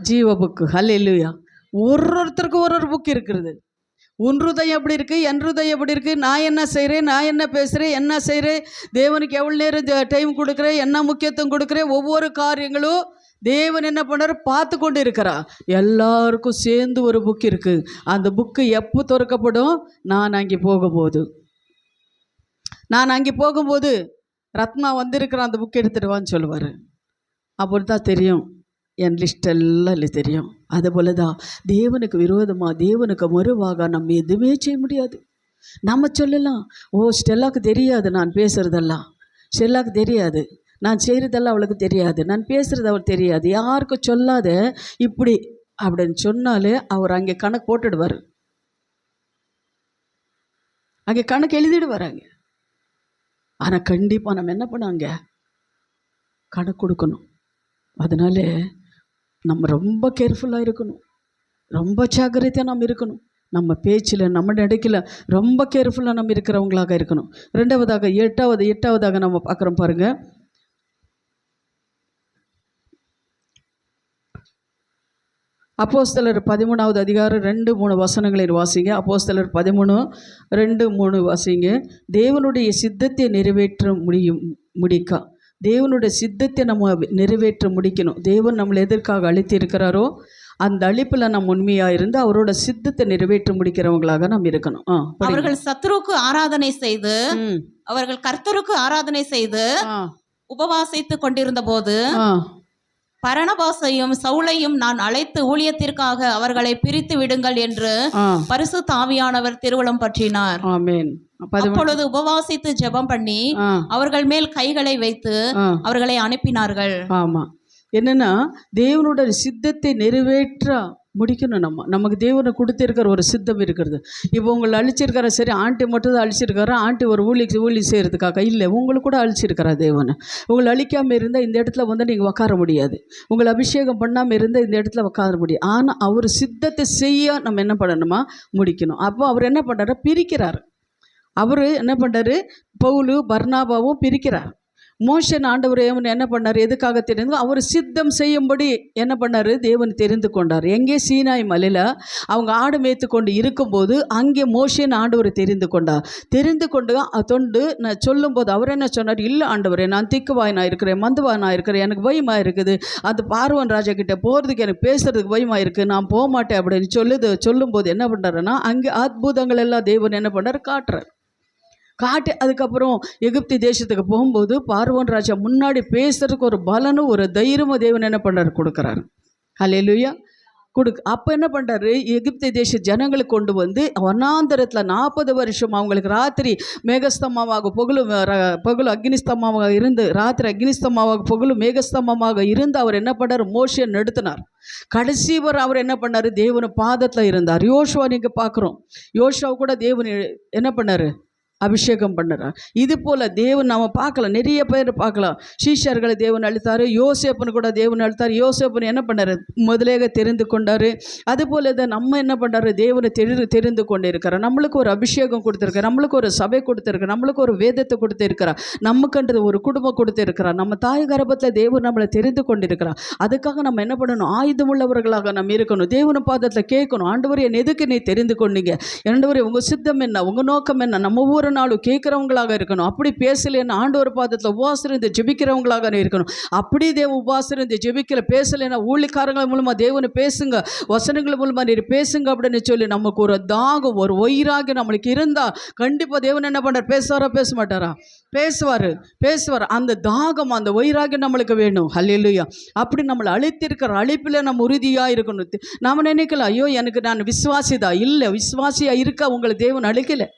ஜீவ புக்கு. ஹல்லேலூயா. ஒருத்தருக்கும் ஒரு புக் இருக்கிறது. உன் ஹிருதயம் எப்படி இருக்குது, என் ஹிருதயம் எப்படி இருக்குது, நான் என்ன செய்கிறேன், நான் என்ன பேசுகிறேன், என்ன செய்கிறேன், தேவனுக்கு எவ்வளோ நேரம் டைம் கொடுக்குறேன், என்ன முக்கியத்துவம் கொடுக்குறேன், ஒவ்வொரு காரியங்களும் தேவன் என்ன பண்ணார்? பார்த்து கொண்டு இருக்கிறா. எல்லாருக்கும் சேர்ந்து ஒரு புக் இருக்குது. அந்த புக்கு எப்போ திறக்கப்படும்? நான் அங்கே போகும்போது ரத்னா வந்திருக்கிற அந்த புக் எடுத்துகிட்டு வான்னு சொல்லுவார். அப்படி தான் தெரியும், என் லிஸ்டெல்லாம் இல்லை தெரியும். அதுபோல தான் தேவனுக்கு விரோதமாக, தேவனுக்கு மறுவாக நம்ம எதுவுமே செய்ய முடியாது. நம்ம சொல்லலாம், ஸ்டெல்லாவுக்கு தெரியாது நான் பேசுகிறதெல்லாம், ஸ்டெல்லாவுக்கு தெரியாது நான் செய்கிறதெல்லாம், அவளுக்கு தெரியாது நான் பேசுகிறது அவளுக்கு தெரியாது, யாருக்கும் சொல்லாத இப்படி அப்படின்னு சொன்னாலே அவர் அங்கே கணக்கு போட்டுடுவார், அங்கே கணக்கு எழுதிடுவாராங்க. ஆனால் கண்டிப்பாக நம்ம என்ன பண்ணாங்க? கணக்கு கொடுக்கணும். அதனால நம்ம ரொம்ப கேர்ஃபுல்லாக இருக்கணும், ரொம்ப ஜாக்கிரதையாக நம்ம இருக்கணும். நம்ம பேச்சில், நம்ம நடக்கல ரொம்ப கேர்ஃபுல்லாக நம்ம இருக்கிறவங்களாக இருக்கணும். ரெண்டாவதாக எட்டாவதாக நம்ம பார்க்குறோம் பாருங்கள். அப்போஸ்தலர் 13வது அதிகாரம் 2-3 வசனங்களை வாசிங்க. அப்போஸ்தலர் 13:2-3 வாசிங்க. தேவனுடைய சித்தத்தை முடிக்க தேவனுடைய சித்தத்தை நம்ம நிறைவேற்ற முடிக்கணும். தேவன் நம்மளை எதற்காக அழைத்திருக்கிறாரோ அந்த அழைப்பில் நம்ம உண்மையாக இருந்து அவரோட சித்தத்தை நிறைவேற்ற முடிக்கிறவங்களாக நம்ம இருக்கணும். அவர்கள் சத்துருக்கு ஆராதனை செய்து, அவர்கள் கர்த்தருக்கு ஆராதனை செய்து உபவாசித்து கொண்டிருந்த போது பரணபாசையும் சவுலையும் நான் அழைத்து ஊழியத்திற்காக அவர்களை பிரித்து விடுங்கள் என்று பரிசுத்த ஆவியானவர் திருவுளம் பற்றினார். ஆமென். அப்பொழுது உபவாசித்து ஜெபம் பண்ணி அவர்கள் மேல் கைகளை வைத்து அவர்களை அனுப்பினார்கள். ஆமா, என்னன்னா தேவனோட சித்தத்தை நிறைவேற்ற முடிக்கணும். நமக்கு தேவனை கொடுத்திருக்கிற ஒரு சித்தம் இருக்கிறது. இப்போ உங்களை அழிச்சிருக்கிற, சரி ஆண்டி மட்டும் தான் அழிச்சிருக்காரு, ஆண்டி ஒரு ஊழி செய்கிறதுக்காக இல்லை, உங்களுக்கு கூட அழிச்சிருக்கிறா தேவனை. உங்களை அழிக்காமல் இருந்தால் இந்த இடத்துல வந்து நீங்கள் உட்கார முடியாது, உங்களை அபிஷேகம் பண்ணாமல் இருந்தால் இந்த இடத்துல உட்கார முடியாது. ஆனால் அவர் சித்தத்தை செய்ய நம்ம என்ன பண்ணணுமா, முடிக்கணும். அப்போ அவர் என்ன பண்ணுறாரு, பிரிக்கிறார். அவர் என்ன பண்ணுறாரு, பவுலு பர்னாபாவும் பிரிக்கிறார். மோசன் ஆண்டவர் என்ன பண்ணார், எதுக்காக தெரிந்து, அவர் சித்தம் செய்யும்படி என்ன பண்ணார், தேவன் தெரிந்து கொண்டார். எங்கே, சீனாய் மலையில் அவங்க ஆடு மேய்த்து கொண்டு இருக்கும்போது அங்கே மோசன் ஆண்டவர் தெரிந்து கொண்டார். தெரிந்து கொண்டு தொண்டு நான் சொல்லும்போது அவர் என்ன சொன்னார், இல்லை ஆண்டவரே, நான் திக்குவாய் நான் இருக்கிறேன், மந்துவாய் நான் இருக்கிறேன், எனக்கு பயமாக இருக்குது, அந்த பார்வன் ராஜா கிட்டே போகிறதுக்கு எனக்கு பேசுறதுக்கு பயமாக இருக்குது, நான் போக மாட்டேன் அப்படின்னு சொல்லும்போது என்ன பண்ணுறாருன்னா, அங்கே அற்புதங்கள் எல்லாம் தேவன் என்ன பண்ணார், காட்டுறார். காட்டு அதுக்கப்புறம் எகிப்து தேசத்துக்கு போகும்போது பார்வோன் ராஜா முன்னாடி பேசுறதுக்கு ஒரு பலனும் ஒரு தைரியமும் தேவன் என்ன பண்ணுறாரு, கொடுக்குறாரு. ஹல்லேலூயா. அப்போ என்ன பண்ணுறாரு, எகிப்து தேச ஜனங்களுக்கு கொண்டு வந்து வனாந்தரத்தில் 40 வருஷம் அவங்களுக்கு ராத்திரி மேகஸ்தம்பமாக பகலும் அக்னிஸ்தம்பமாக இருந்து, ராத்திரி அக்னிஸ்தம்பமாக பகலும் மேகஸ்தம்பமாக இருந்து அவர் என்ன பண்ணார், மோசே நடத்தினார். கடைசி வரை அவர் என்ன பண்ணார், தேவன் பாதத்தில் இருந்தார். யோசுவா நீங்கள் பார்க்குறோம், யோசுவா கூட தேவன் என்ன பண்ணார், அபிஷேகம் பண்ணுறார். இது போல் தேவன் நம்ம பார்க்கலாம், நிறைய பேர் பார்க்கலாம். சீஷர்களை தேவன் அளித்தார், யோசேப்பனு கூட தேவன் அளித்தார். யோசேப்பன் என்ன பண்ணார், முதலேக தெரிந்து கொண்டார். அதுபோல் தான் நம்ம என்ன பண்ணுறாரு, தேவனை தெரிந்து கொண்டு இருக்கிறார். நம்மளுக்கு ஒரு அபிஷேகம் கொடுத்துருக்கார், நம்மளுக்கு ஒரு சபை கொடுத்துருக்கார், நம்மளுக்கு ஒரு வேதத்தை கொடுத்துருக்கிறார், நமக்குன்றது ஒரு குடும்பம் கொடுத்துருக்கிறார். நம்ம தாய் கர்ப்பத்தில் தேவன் நம்மளை தெரிந்து கொண்டிருக்கிறார். அதுக்காக நம்ம என்ன பண்ணணும், ஆயுதமுள்ளவர்களாக நம்ம இருக்கணும். தேவனை பாதத்தில் கேட்கணும், ஆண்டவரே என் எதுக்கு நீ தெரிந்து கொண்டீங்க, ஆண்டவரே உங்கள் சித்தம் என்ன, உங்கள் நோக்கம் என்ன. நம்ம ஒவ்வொரு நாளும் கேட்குறவங்களாக இருக்கணும். அப்படி பேசலைன்னா ஆண்டவர் பாதத்தில் உபாசிருந்து ஜெபிக்கிறவங்களாக இருக்கணும். அப்படி தேவ உபாசிருந்து ஜெபிக்கல பேசலைன்னா ஊழிக்காரங்கள் மூலமாக தேவனை பேசுங்க, வசனங்கள் மூலமாக நீர் பேசுங்க அப்படின்னு சொல்லி நமக்கு ஒரு தாகம், ஒரு வைராகி நம்மளுக்கு இருந்தால் கண்டிப்பாக தேவன் என்ன பண்ணுறார், பேசுவாரா பேச மாட்டாரா, பேசுவார். அந்த தாகம், அந்த வைராகி நம்மளுக்கு வேணும். ஹல்லேலூயா. அப்படி நம்மளை அழைத்திருக்கிற அழைப்பில் நம்ம உறுதியாக இருக்கணும். நாம் நினைக்கலாம், ஐயோ எனக்கு நான் விசுவாசிதா, இல்லை, விசுவாசியாக இருக்க உங்களை தேவன் அழைக்கலை.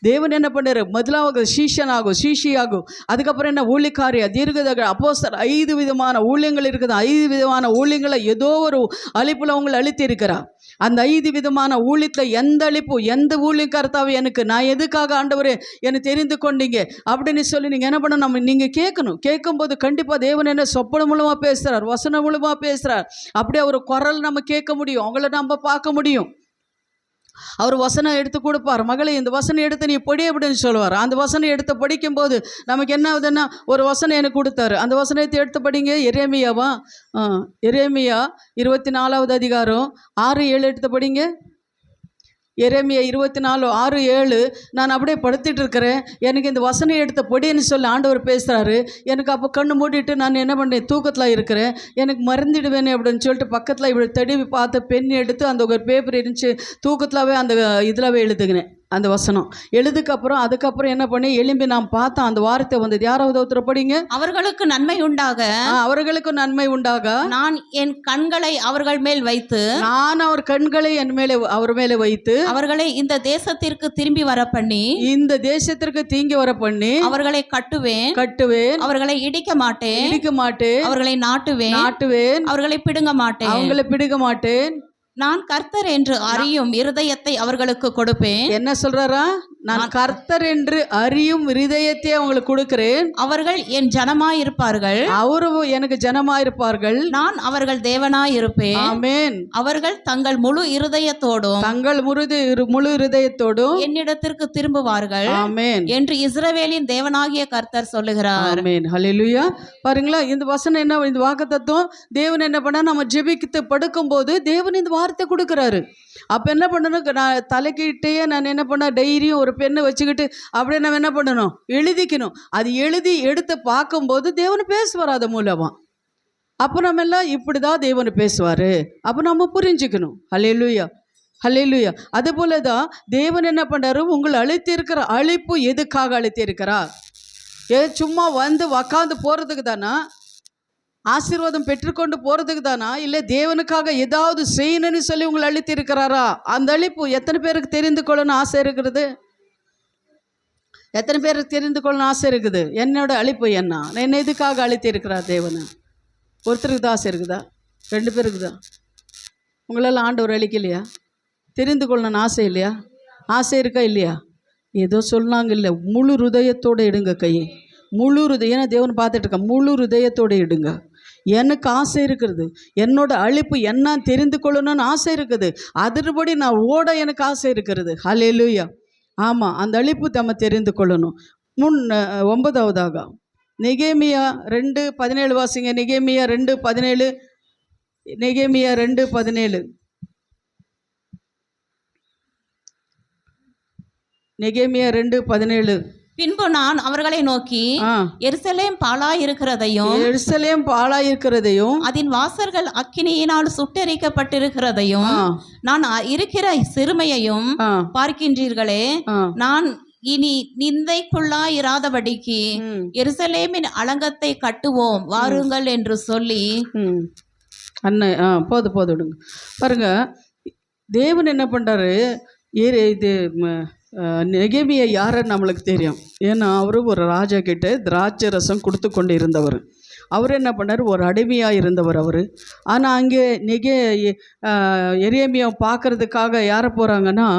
தேவன் என்ன பண்ணாரு, முதலாவது சீஷியாகும், அதுக்கப்புறம் என்ன ஊழியக்காரியா, தீர்க்கதரிசி, அப்போஸ்தலர், 5 விதமான ஊழியங்கள் இருக்குது. 5 விதமான ஊழியங்களை ஏதோ ஒரு அழைப்பில் அவங்களை அழித்து இருக்கிறார். அந்த 5 விதமான ஊழியத்தில் எந்த அழைப்பு, எந்த ஊழியக்காரத்தாவே எனக்கு நான் எதுக்காக ஆண்டவரே என்னை தெரிந்து கொண்டீங்க அப்படின்னு சொல்லி நீங்கள் என்ன பண்ணணும், நீங்கள் கேட்கணும். கேட்கும்போது கண்டிப்பாக தேவன் என்ன சொப்பனம் மூலமாக பேசுகிறார், வசனம் மூலமாக பேசுகிறார். அப்படியே ஒரு குரல் நம்ம கேட்க முடியும், அவங்கள நம்ம பார்க்க முடியும். அவர் வசனம் எடுத்து கொடுப்பார், மகளே இந்த வசனம் எடுத்து நீ படி அப்படின்னு சொல்லுவார். அந்த வசனம் எடுத்து படிக்கும்போது நமக்கு என்ன ஆகுதுன்னா, ஒரு வசனம் எனக்கு கொடுத்தாரு, அந்த வசனத்தை எடுத்து படிங்க. எரேமியா 24வது அதிகாரம் 6-7 எடுத்து படிங்க. எரேமியா 24:6-7. நான் அப்படியே படுத்திட்டு இருக்கிறேன், எனக்கு இந்த வசனம் எடுத்த பொடின்னு சொல்லி ஆண்டவர் பேசுகிறாரு. எனக்கு அப்போ கண்ணு மூடிட்டு நான் என்ன பண்ணேன், தூக்கத்தில் இருக்கிறேன், எனக்கு மறந்துடுவேனே அப்படின்னு சொல்லிட்டு பக்கத்தில் இப்படி தடவி பார்த்து பெண் எடுத்து அந்த ஒரு பேப்பர் இருந்துச்சு, தூக்கத்திலாவே அந்த இதிலவே எழுதுகினேன் அந்த வசனம். எழுதுக்கப்புறம் அதுக்கப்புறம் என்ன பண்ணி எழும்பி நான் பார்த்தேன், அந்த வார்த்தை வந்தது. யாராவது ஒருத்தர் படிங்க. அவர்களுக்கு நன்மை உண்டாக, அவர்களுக்கு நன்மை உண்டாக நான் என் கண்களை அவர்கள் மேல் வைத்து, நான் அவர் கண்களை அவர் மேலே வைத்து அவர்களை இந்த தேசத்திற்கு திரும்பி வர பண்ணி, இந்த தேசத்திற்கு தீங்கி வர பண்ணி அவர்களை கட்டுவேன், அவர்களை இடிக்க மாட்டேன், அவர்களை நாட்டுவேன், அவர்களை பிடுங்க மாட்டேன். நான் கர்த்தர் என்று அறியும் இருதயத்தை அவர்களுக்கு கொடுப்பேன். என்ன சொல்றாரா, நான் கர்த்தர் என்று அறியும் இருதயத்தை அவங்களுக்கு கொடுக்கிறேன். அவர்கள் என் ஜனமாயிருப்பார்கள், அவரு எனக்கு ஜனமாயிருப்பார்கள், நான் அவர்கள் தேவனாயிருப்பேன். ஆமென். அவர்கள் தங்கள் முழு இருதயத்தோடும் என்னிடத்திற்கு திரும்புவார்கள். ஆமென் என்று இஸ்ரவேலின் தேவனாகிய கர்த்தர் சொல்லுகிறார். ஆமென். ஹல்லேலூயா. பாருங்களா, இந்த வசனம் என்ன, இந்த வாக்குத்தத்தம் தேவன் என்ன பண்ணா, நம்ம ஜெபித்து படுக்கும் போது தேவன் இந்த வார்த்தை கொடுக்குறாரு. அப்போ என்ன பண்ணணும், நான் தலைக்கிட்டே நான் என்ன பண்ண, டைரியும் ஒரு பெண்ணை வச்சுக்கிட்டு அப்படியே நம்ம என்ன பண்ணணும், எழுதிக்கணும். அது எழுதி எடுத்து பார்க்கும்போது தேவன் பேசுவார் அது மூலமாக. அப்போ நம்ம எல்லாம் இப்படி தான் தேவன் பேசுவார், அப்போ நம்ம புரிஞ்சுக்கணும். ஹல்லேலூயா. அதுபோல தான் தேவன் என்ன பண்ணுறாரு, உங்களை அழைத்திருக்கிற அழைப்பு எதுக்காக அழைத்திருக்கிறார்? சும்மா வந்து உக்காந்து போகிறதுக்கு தானா? ஆசீர்வாதம் பெற்றுக்கொண்டு போகிறதுக்கு தானா, இல்லை தேவனுக்காக ஏதாவது செய்யணும்னு சொல்லி உங்களை அழித்து இருக்கிறாரா? அந்த அழிப்பு எத்தனை பேருக்கு தெரிந்து கொள்ளணும்னு ஆசை இருக்கிறது? எத்தனை பேருக்கு தெரிந்து கொள்ளணும்னு ஆசை இருக்குது? என்னோட அழிப்பு என்ன, என்ன எதுக்காக அழித்து இருக்கிறார் தேவனை? ஒருத்தருக்கு தான் ஆசை இருக்குதா? 2 பேருக்கு தான். உங்களால் ஆண்டவர் அழிக்கலையா? தெரிந்து கொள்ளணும்னு ஆசை இல்லையா? ஆசை இருக்கா இல்லையா? ஏதோ சொன்னாங்க இல்லை, முழு ஹிருதயத்தோடு எடுங்க கையை, முழு ஹிருதயம். ஏன்னா தேவன் பார்த்துட்டு இருக்க, முழு ஹிருதயத்தோடு எடுங்க. எனக்கு ஆசை இருக்கிறது, என்னோட அழிப்பு என்ன தெரிந்து கொள்ளணும்னு ஆசை இருக்குது, அதன்படி நான் ஓட எனக்கு ஆசை இருக்கிறது. ஹல்லேலூயா. ஆமாம், அந்த அழிப்பு நம்ம தெரிந்து கொள்ளணும். 9வதாக நெகேமியா 2:17 வாசிங்க. நெகேமியா 2:17. நெகேமியா 2:17. நெகேமியா 2:17. பின்பு நான் அவர்களை நோக்கி, எருசலேம் பாழாயிருக்கிறதையும் அதன் வாசல்கள் அக்கினியினால் சுட்டெரிக்கப்பட்டிருக்கிறதையும் நான் இருக்கிற சிறுமையையும் பார்க்கின்றீர்களே. நான் இனி நிந்தைக்குள்ளாயிராதபடிக்கு எருசலேமின் அலங்கத்தை கட்டுவோம், வாருங்கள் என்று சொல்லி. அண்ணன் போதும் பாருங்க, தேவன் என்ன பண்றாரு? இது நெகேமியா யாருன்னு நம்மளுக்கு தெரியும். ஏன்னா அவரு ஒரு ராஜா கிட்ட திராட்சை ரசம் கொடுத்து கொண்டு இருந்தவர். அவர் என்ன பண்ணார்? ஒரு அடிமையாக இருந்தவர் அவர். ஆனால் அங்கே எரேமியா பார்க்கறதுக்காக யாரை போகிறாங்கன்னா,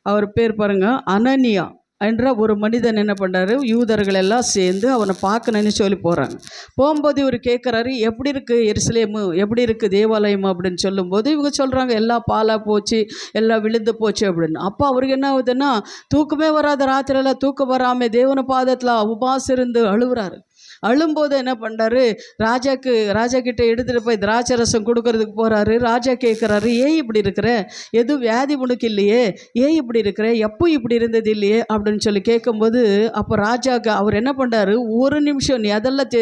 அவர் பேர் பாருங்க, அனனியா என்ற ஒரு மனிதன் என்ன பண்ணுறாரு? யூதர்கள் எல்லாம் சேர்ந்து அவனை பார்க்கணுன்னு சொல்லி போகிறாங்க. போகும்போது இவர் கேட்குறாரு, எப்படி இருக்குது எருசலேமு, எப்படி இருக்குது தேவாலயம் அப்படின்னு சொல்லும்போது இவங்க சொல்கிறாங்க, எல்லாம் பாலாக போச்சு, எல்லாம் விழுந்து போச்சு அப்படின்னு. அப்போ அவருக்கு என்ன ஆகுதுன்னா, தூக்கமே வராத ராத்திரியில் தூக்கம் வராமல் தேவன பாதத்தில் உபாசம் இருந்து அழுகுறாரு. அழும்போது என்ன பண்ணுறாரு? ராஜா கிட்ட எடுத்துகிட்டு போய் திராட்சை ரசம் கொடுக்கறதுக்கு போகிறாரு. ராஜா கேட்குறாரு, ஏன் இப்படி இருக்கிற, எதுவும் வியாதி உனக்கு இல்லையே, ஏன் இப்படி இருக்கிற, எப்போ இப்படி இருந்தது இல்லையே அப்படின்னு சொல்லி கேட்கும்போது, அப்போ ராஜாக்கு அவர் என்ன பண்ணுறாரு? ஒரு நிமிஷம், நீ அதெல்லாம்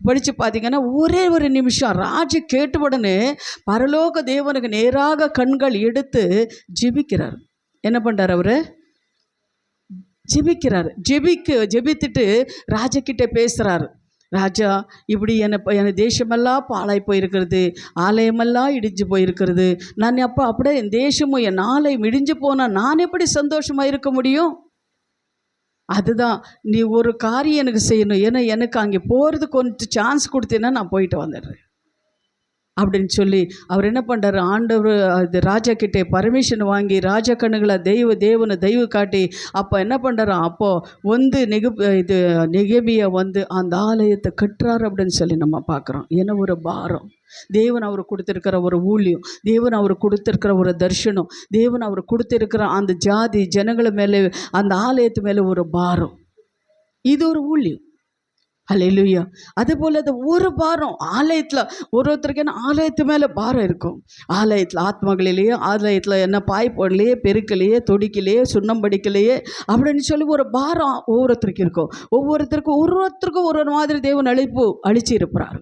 படித்து பார்த்தீங்கன்னா ஒரே ஒரு நிமிஷம் ராஜா கேட்ட உடனே பரலோக தேவனுக்கு நேராக கண்கள் எடுத்து ஜெபிக்கிறார். என்ன பண்ணுறார்? அவர் ஜெபித்துட்டு ராஜாக்கிட்ட பேசுகிறாரு. ராஜா, இப்படி என் தேசமெல்லாம் பாழாய் போயிருக்கிறது, ஆலயமெல்லாம் இடிஞ்சு போயிருக்கிறது. நான் அப்படியே என் தேசமும் என் ஆலயம் இடிஞ்சு போனால் நான் எப்படி சந்தோஷமாக இருக்க முடியும்? அதுதான், நீ ஒரு காரியம் எனக்கு செய்யணும். ஏன்னா எனக்கு அங்கே போகிறதுக்கு கொஞ்சம் சான்ஸ் கொடுத்தீங்கன்னா நான் போயிட்டு வந்துடுறேன் அப்படின்னு சொல்லி அவர் என்ன பண்ணுறாரு? ஆண்டவர் அது ராஜா கிட்டே பர்மிஷன் வாங்கி ராஜா கண்ணுகளை தேவனை தெய்வ காட்டி அப்போ என்ன பண்ணுறாரு? அப்போது நெகேமியா அந்த ஆலயத்தை கட்டுறாரு அப்படின்னு சொல்லி நம்ம பார்க்குறோம். ஏன்னா ஒரு பாரம், தேவன் அவர் கொடுத்துருக்கிற ஒரு ஊழியம், தேவன் அவர் கொடுத்துருக்கிற ஒரு தரிசனம், தேவன் அவர் கொடுத்துருக்கிற அந்த ஜாதி ஜனங்களை மேலே, அந்த ஆலயத்து மேலே ஒரு பாரம். இது ஒரு ஊழியம். ஹல்லேலூயா. அதுபோல் அது ஒரு பாரம் ஆலயத்தில் ஒருத்தருக்கு என்ன ஆலயத்து மேலே பாரம் இருக்கும். ஆலயத்தில் ஆத்மாக்களிலேயே, ஆலயத்தில் என்ன பாய்ப்பொருளையே, பெருக்கலையே, தொடிக்கலையே, சுண்ணம்படிக்கலையே அப்படின்னு சொல்லி ஒரு பாரம் ஒவ்வொருத்தருக்கு இருக்கும். ஒவ்வொருத்தருக்கும் ஒரு மாதிரி தேவன் அழிச்சு இருப்பார்.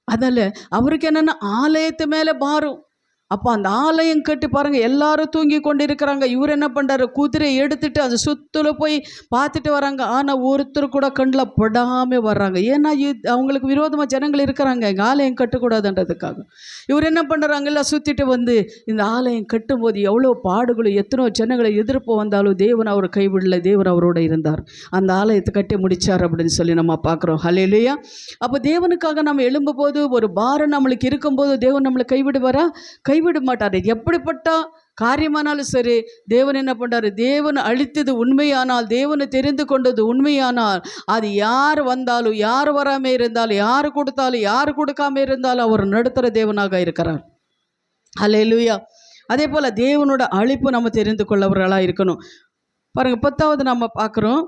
அதனால் அவருக்கு என்னென்னா ஆலயத்து மேலே பாரம். அப்போ அந்த ஆலயம் கட்டி பாருங்கள், எல்லாரும் தூங்கி கொண்டு இருக்கிறாங்க. இவர் என்ன பண்ணுறாரு? குதிரையை எடுத்துட்டு அது சுற்றுல போய் பார்த்துட்டு வராங்க. ஆனால் ஒருத்தர் கூட கண்ணில் படாமல் வர்றாங்க. ஏன்னா அவங்களுக்கு விரோதமாக ஜனங்கள் இருக்கிறாங்க, எங்கள் ஆலயம் கட்டக்கூடாதுன்றதுக்காக. இவர் என்ன பண்ணுறாங்க? எல்லாம் சுற்றிட்டு இந்த ஆலயம் கட்டும்போது எவ்வளோ பாடுகளும் எத்தனோ ஜனங்களை எதிர்ப்பு வந்தாலும் தேவன் அவர் கைவிடல, தேவன் அவரோட இருந்தார். அந்த ஆலயத்தை கட்டி முடித்தார் அப்படின்னு சொல்லி நம்ம பார்க்குறோம். ஹல்லேலூயா. அப்போ தேவனுக்காக நம்ம எழும்பும்போது, ஒரு பாரம் நம்மளுக்கு இருக்கும்போது தேவன் நம்மளை கைவிடுவாரா? கைவிட மாட்டார். எப்படிப்பட்ட காரியமானாலும் சரி, தேவன் என்ன பண்ணுறாரு? தேவன் அழித்தது உண்மையானால், தேவனை தெரிந்து கொண்டது உண்மையானால், அது யார் வந்தாலும், யார் வராமல் இருந்தாலும், யார் கொடுத்தாலும், யார் கொடுக்காம இருந்தாலும் அவர் நடத்துகிற தேவனாக இருக்கிறார். ஹல்லேலூயா. அதே போல் தேவனோட அழிப்பு நம்ம தெரிந்து கொள்ளவர்களாக இருக்கணும். பாருங்கள், 10வது நம்ம பார்க்குறோம்.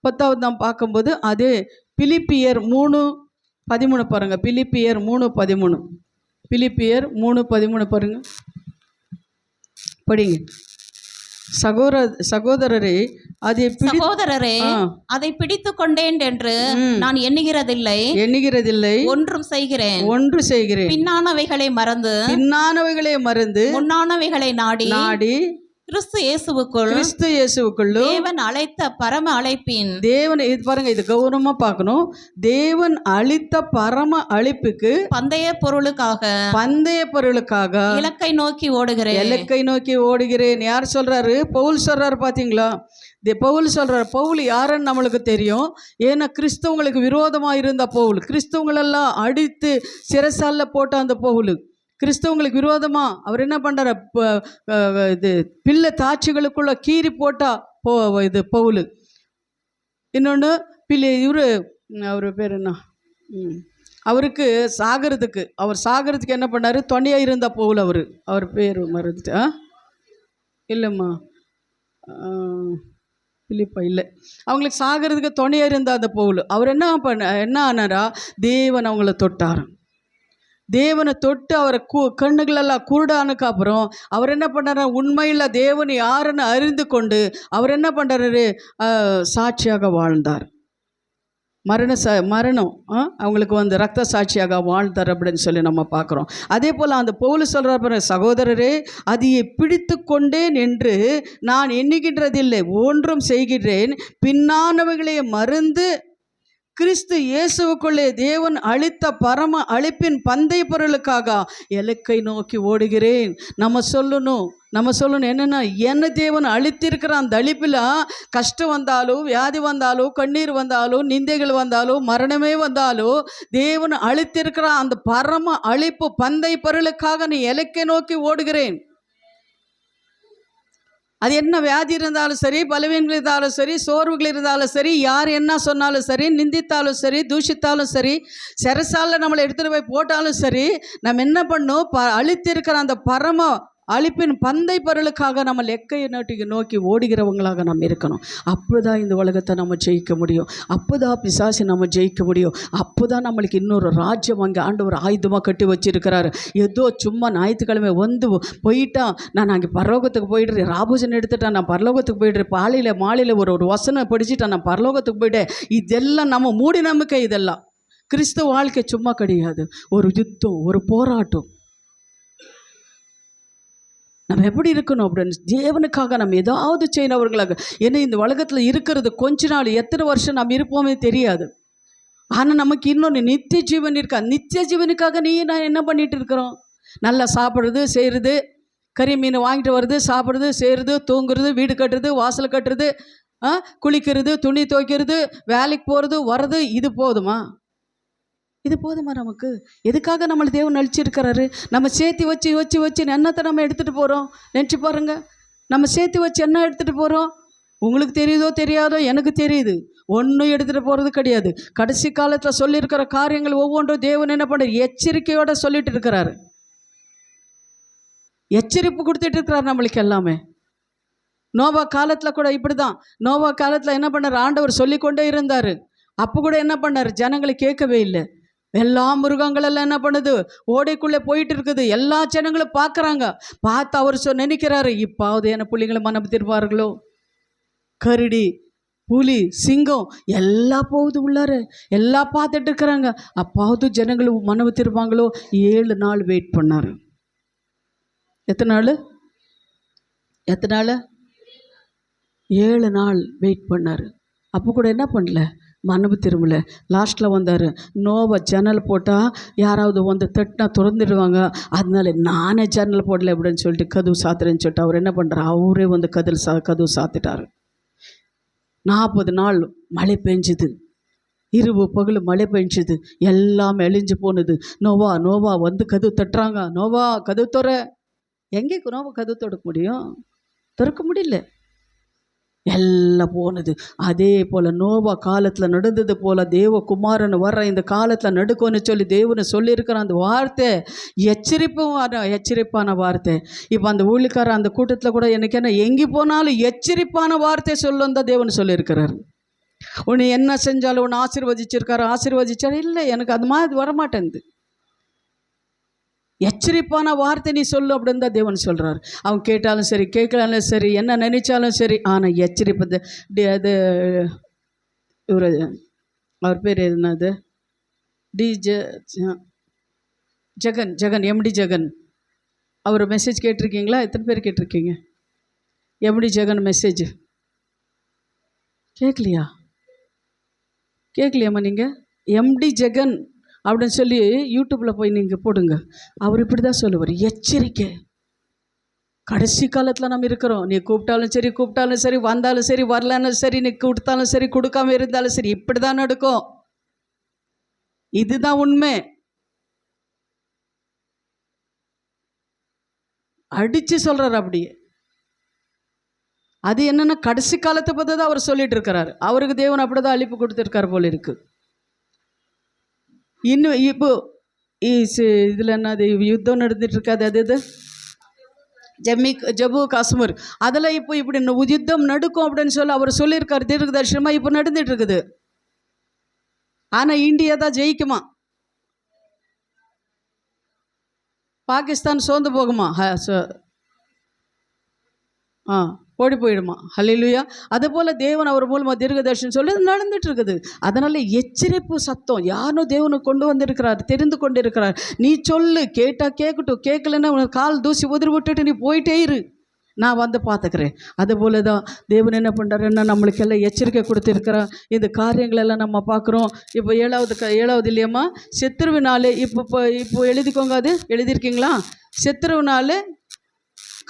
10வது நாம் பார்க்கும்போது அதே பிலிப்பியர் 3:13 பாருங்கள். பிலிப்பியர் 3:13. பிலிப்பியர் 3:13 பாருங்க, படிங்க. சகோதரரே அதை பிடித்து கொண்டேன் என்று நான் எண்ணுகிறதில்லை, ஒன்றும் செய்கிறேன். பின்னானவைகளை மறந்து முன்னானவைகளை நாடி கிறிஸ்து இயேசுவுக்குள் கிறிஸ்து இயேசுவுக்குள்ளும் தேவன் அழைத்த பரம அழைப்பின் தேவன் இது பாருங்க, இது கௌரவமா பார்க்கணும். தேவன் அளித்த பரம அழைப்புக்கு பந்தய பொருளுக்காக இலக்கை நோக்கி ஓடுகிறேன். இலக்கை நோக்கி ஓடுகிறேன். யார் சொல்றாரு? பவுல் சொல்றாரு. பாத்தீங்களா? பவுல் சொல்றாரு. பவுல் யாருன்னு நம்மளுக்கு தெரியும். ஏன்னா கிறிஸ்தவங்களுக்கு விரோதமா இருந்த பவுல், கிறிஸ்தவங்களெல்லாம் அடித்து சிறைசால போட்ட அந்த பவுல், கிறிஸ்தவங்களுக்கு விரோதமா அவர் என்ன பண்றாரு? இது பிள்ளை தாட்சிகளுக்குள்ள கீறி போட்டா இது பவுல். இன்னொன்று அவர் பேர் என்ன, அவருக்கு அவர் சாகிறதுக்கு என்ன பண்ணார்? துணையாக இருந்த பவுல். அவர் பேர் மறந்துட்டு இல்லைம்மா, பிலிப்பா இல்லை, அவங்களுக்கு சாகிறதுக்கு துணையாக இருந்த அந்த பவுல். அவர் என்ன ஆனாரா? தேவன் அவங்கள தொட்டார். தேவனை தொட்டு அவரை கண்ணுகளெல்லாம் குருடானுக்கு அப்புறம் அவர் என்ன பண்ணார்? உண்மையில் தேவன் யாருன்னு அறிந்து கொண்டு அவர் என்ன பண்ணுறாரு? சாட்சியாக வாழ்ந்தார். மரணம் அவங்களுக்கு ரத்த சாட்சியாக வாழ்ந்தார் அப்படின்னு சொல்லி நம்ம பார்க்குறோம். அதே போல் அந்த பவுல் சொல்கிற, சகோதரரே, அதையை பிடித்து கொண்டேன் என்று நான் எண்ணுகின்றதில்லை, ஒன்றும் செய்கிறேன், பின்னானவைகளை மறந்து கிறிஸ்து இயேசுவுக்குள்ளே தேவன் அளித்த பரம அழைப்பின் பந்தய பொருளுக்காக இலக்கை நோக்கி ஓடுகிறேன். நம்ம சொல்லணும் என்னென்னா, என்ன தேவன் அழித்திருக்கிற அந்த அழிப்பில் கஷ்டம் வந்தாலும், வியாதி வந்தாலும், கண்ணீர் வந்தாலும், நிந்தைகள் வந்தாலும், மரணமே வந்தாலும், தேவன் அழித்திருக்கிற அந்த பரம அழிப்பு பந்தய பொருளுக்காக நீ இலக்கை நோக்கி ஓடுகிறேன். அது என்ன வியாதி இருந்தாலும் சரி, பலவீனங்கள் இருந்தாலும் சரி, சோர்வுகள் இருந்தாலும் சரி, யார் என்ன சொன்னாலும் சரி, நிந்தித்தாலும் சரி, தூஷித்தாலும் சரி, சிறைசால நம்மளை எடுத்துகிட்டு போய் போட்டாலும் சரி, நம்ம என்ன பண்ணணும்? அழித்திருக்கிற அந்த பரம அழிப்பின் பந்தை பொருளுக்காக நம்ம லெக்கையை நோக்கி ஓடுகிறவங்களாக நம்ம இருக்கணும். அப்போ தான் இந்த உலகத்தை நம்ம ஜெயிக்க முடியும். அப்போ தான் பிசாசை நம்ம ஜெயிக்க முடியும். அப்போ தான் நம்மளுக்கு இன்னொரு ராஜ்யம் அங்கே ஆண்டவர் ஆயுதமாக கட்டி வச்சிருக்கிறாரு. ஏதோ சும்மா ஞாயிற்றுக்கிழமை போயிட்டா நான் அங்கே பரலோகத்துக்கு போயிடுறேன், ராபோஜன் எடுத்துட்டேன், நான் பரலோகத்துக்கு போயிடுறேன், மாலையில் ஒரு வசனம் படிச்சுட்டேன், நான் பரலோகத்துக்கு போயிட்டேன். இதெல்லாம் நம்ம மூடி நம்பிக்கை. இதெல்லாம் கிறிஸ்துவ வாழ்க்கை சும்மா கிடையாது. ஒரு யுத்தம், ஒரு போராட்டம். நம்ம எப்படி இருக்கணும் அப்படின்னு, தேவனுக்காக நம்ம ஏதாவது செய்யணவர்களாக. ஏன்னா இந்த உலகத்தில் இருக்கிறது கொஞ்ச நாள், எத்தனை வருஷம் நம்ம இருப்போமே தெரியாது. ஆனால் நமக்கு இன்னொன்று நித்திய ஜீவன் இருக்கா. நித்திய ஜீவனுக்காக நான் என்ன பண்ணிட்டு இருக்கிறோம்? நல்லா சாப்பிட்றது, செய்கிறது, கறி மீன் வாங்கிட்டு வருது, சாப்பிட்றது, செய்கிறது, தூங்குறது, வீடு கட்டுறது, வாசல் கட்டுறது, குளிக்கிறது, துணி துவைக்கிறது, வேலைக்கு போகிறது, வர்றது. இது போதுமா? நமக்கு? எதுக்காக நம்மளை தேவன் அழிச்சிருக்கிறாரு? நம்ம சேர்த்து வச்சு என்னத்தை நம்ம எடுத்துகிட்டு போகிறோம்? நினச்சி பாருங்க. நம்ம சேர்த்து வச்சு என்ன எடுத்துகிட்டு போகிறோம்? உங்களுக்கு தெரியுதோ தெரியாதோ, எனக்கு தெரியுது, ஒன்றும் எடுத்துகிட்டு போகிறது கிடையாது. கடைசி காலத்தில் சொல்லியிருக்கிற காரியங்கள் ஒவ்வொன்றும் தேவன் என்ன பண்ணுற எச்சரிக்கையோடு சொல்லிட்டு இருக்கிறாரு. எச்சரிப்பு கொடுத்துட்டு இருக்கிறார் நம்மளுக்கு எல்லாமே. நோவா காலத்தில் கூட இப்படி தான். நோவா காலத்தில் என்ன பண்ணார்? ஆண்டவர் சொல்லிக்கொண்டே இருந்தார். அப்போ கூட என்ன பண்ணார்? ஜனங்களை கேட்கவே இல்லை. எல்லா மிருகங்களெல்லாம் என்ன பண்ணுது? ஓடைக்குள்ளே போயிட்டு இருக்குது. எல்லா ஜனங்களும் பார்க்குறாங்க. பார்த்து அவர் நினைக்கிறாரு, இப்பாவது என்ன பிள்ளைங்களை மனம் திருப்பார்களோ? கரடி, புலி, சிங்கம் எல்லாம் போகுது உள்ளார, எல்லாம் பார்த்துட்டு இருக்கிறாங்க. அப்பாவது ஜனங்களும் மனம் திருப்பாங்களோ? 7 நாள் வெயிட் பண்ணார். எத்தனை நாள்? 7 நாள் வெயிட் பண்ணார். அப்போ கூட என்ன பண்ணல? மனவு திரும்பல. லாஸ்ட்டில் வந்தார். நோவா ஜன்னல் போட்டால் யாராவது தட்டினா திறந்துடுவாங்க, அதனால நானே ஜன்னல் போடல அப்படின்னு சொல்லிட்டு கதவு சாத்துறேன்னு சொல்லிட்டு அவர் என்ன பண்ணுறாரு? அவரே கதவு சாத்திட்டார். 40 நாள் மழை பெஞ்சுது, இரவு பகல் மழை பெஞ்சுது, எல்லாம் எழிஞ்சு போனது. நோவா கதவு தட்டுறாங்க. நோவா கதவு துற. எங்கே நோவா கதவு திறக்க முடியும்? திறக்க முடியல, எல்லாம் போனது. அதே போல் நோவா காலத்தில் நடந்தது போல் தேவகுமாரன் வர்ற இந்த காலத்தில் நடுக்கோன்னு சொல்லி தேவனை சொல்லியிருக்கிற அந்த வார்த்தை எச்சரிப்பான வார்த்தை. இப்போ அந்த ஊழிக்காரர் அந்த கூட்டத்தில் கூட எனக்கு என்ன, எங்கே போனாலும் எச்சரிப்பான வார்த்தை சொல்லும் தான் தேவன் சொல்லியிருக்கிறார். உன்னை என்ன செஞ்சாலும் உன்னை ஆசீர்வதிச்சாரு இல்லை, எனக்கு அது மாதிரி வரமாட்டேங்குது. எச்சரிப்பான வார்த்தை நீ சொல்லு அப்படின்னு தான் தேவன் சொல்கிறார். அவன் கேட்டாலும் சரி, கேட்கலாலும் சரி, என்ன நினைச்சாலும் சரி. ஆனால் எச்சரிப்பது அது அவர் பேர் என்னது? ஜெகன், எம்டி ஜெகன். அவர் மெசேஜ் கேட்டிருக்கீங்களா? எத்தனை பேர் கேட்டிருக்கீங்க? எம்டி ஜெகன் மெசேஜ் கேட்கலையாம்மா நீங்கள்? எம்டி ஜெகன் அப்படின்னு சொல்லி யூடியூப்பில் போய் நீங்கள் போடுங்க. அவர் இப்படி தான் சொல்லுவார், எச்சரிக்கை. கடைசி காலத்தில் நம்ம இருக்கிறோம். நீ கூப்பிட்டாலும் சரி வந்தாலும் சரி வரலன்னு சரி, நீ கொடுத்தாலும் சரி கொடுக்காம இருந்தாலும் சரி, இப்படி தான் நடக்கும். இதுதான் உண்மை. அடித்து சொல்கிறார் அப்படியே. அது என்னென்னா கடைசி காலத்தை பற்றி தான் அவர் சொல்லிட்டு இருக்கிறார். அவருக்கு தேவன் அப்படி தான் அழைப்பு கொடுத்துருக்கார் போல இருக்கு. இன்னும் இப்போ இதில் என்னது யுத்தம் நடந்துட்டு இருக்காது, அது இது ஜம்மு காஷ்மீர், அதில் இப்போ இப்படி யுத்தம் நடக்கும் அப்படின்னு சொல்லி அவர் சொல்லியிருக்கார் தீர்க்க தரிசனமாக. இப்போ நடந்துட்டு இருக்குது. ஆனால் இந்தியா தான் ஜெயிக்குமா? பாகிஸ்தான் சோர்ந்து போகுமா? ஓடி போயிடுமா? ஹல்லேலூயா. அதுபோல் தேவன் அவர் மூலமாக தீர்க்க தரிசனம் சொல்லி நடந்துட்டு இருக்குது. அதனால் எச்சரிப்பு சத்தம் யாரோ தேவனுக்கு கொண்டு வந்திருக்கிறார், தெரிந்து கொண்டு இருக்கிறார். நீ சொல்லு, கேட்டால் கேட்கட்டும், கேட்கலன்னா உனக்கு கால் தூசி உதிரி விட்டுட்டு நீ போயிட்டே இரு, நான் வந்து பார்த்துக்கிறேன். அதுபோல தான் தேவன் என்ன பண்ணுறாருன்னா நம்மளுக்கெல்லாம் எச்சரிக்கை கொடுத்துருக்கிறார். இந்த காரியங்களெல்லாம் நம்ம பார்க்குறோம். இப்போ ஏழாவது இல்லையம்மா, செத்துருவினாலே இப்போ எழுதிக்கோங்க. அது எழுதியிருக்கீங்களா? செத்துருவினாலே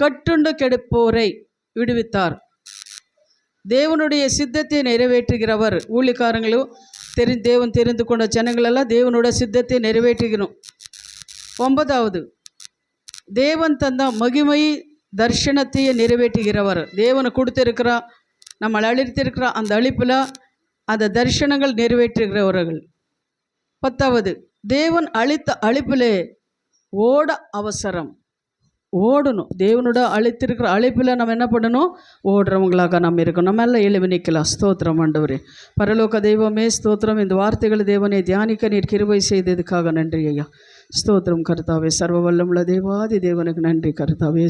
கட்டுண்டு கெடுப்போரை விடுவித்தார். தேவனுடைய சித்தத்தை நிறைவேற்றுகிறவர். ஊழியக்காரங்களும் தேவன் தெரிந்து கொண்ட ஜனங்களெல்லாம் தேவனோட சித்தத்தை நிறைவேற்றுகிறோம். 9வது, தேவன் தந்த மகிமை தர்ஷனத்தையே நிறைவேற்றுகிறவர். தேவனை கொடுத்திருக்கிறா, நம்ம அழித்திருக்கிறா, அந்த அழிப்பில் அந்த தரிசனங்கள் நிறைவேற்றுகிறவர்கள். 10வது, தேவன் அழித்த அழிப்பிலே ஓட அவசரம். ஓடணும். தேவனோட அழைத்திருக்கிற அழைப்பில் நம்ம என்ன பண்ணணும்? ஓடுறவங்களாக நம்ம இருக்கணும். நம்ம எல்லாம் எழுவி நிற்கலாம். ஸ்தோத்திரம் ஆண்டவரே. பரலோக தெய்வமே ஸ்தோத்திரம். இந்த வார்த்தைகள் தேவனை தியானிக்க நீர் கிருபை செய்ததுக்காக நன்றி ஐயா. ஸ்தோத்திரம் கர்த்தாவே. சர்வ வல்லமுள்ள தேவாதி தேவனுக்கு நன்றி கர்த்தாவே.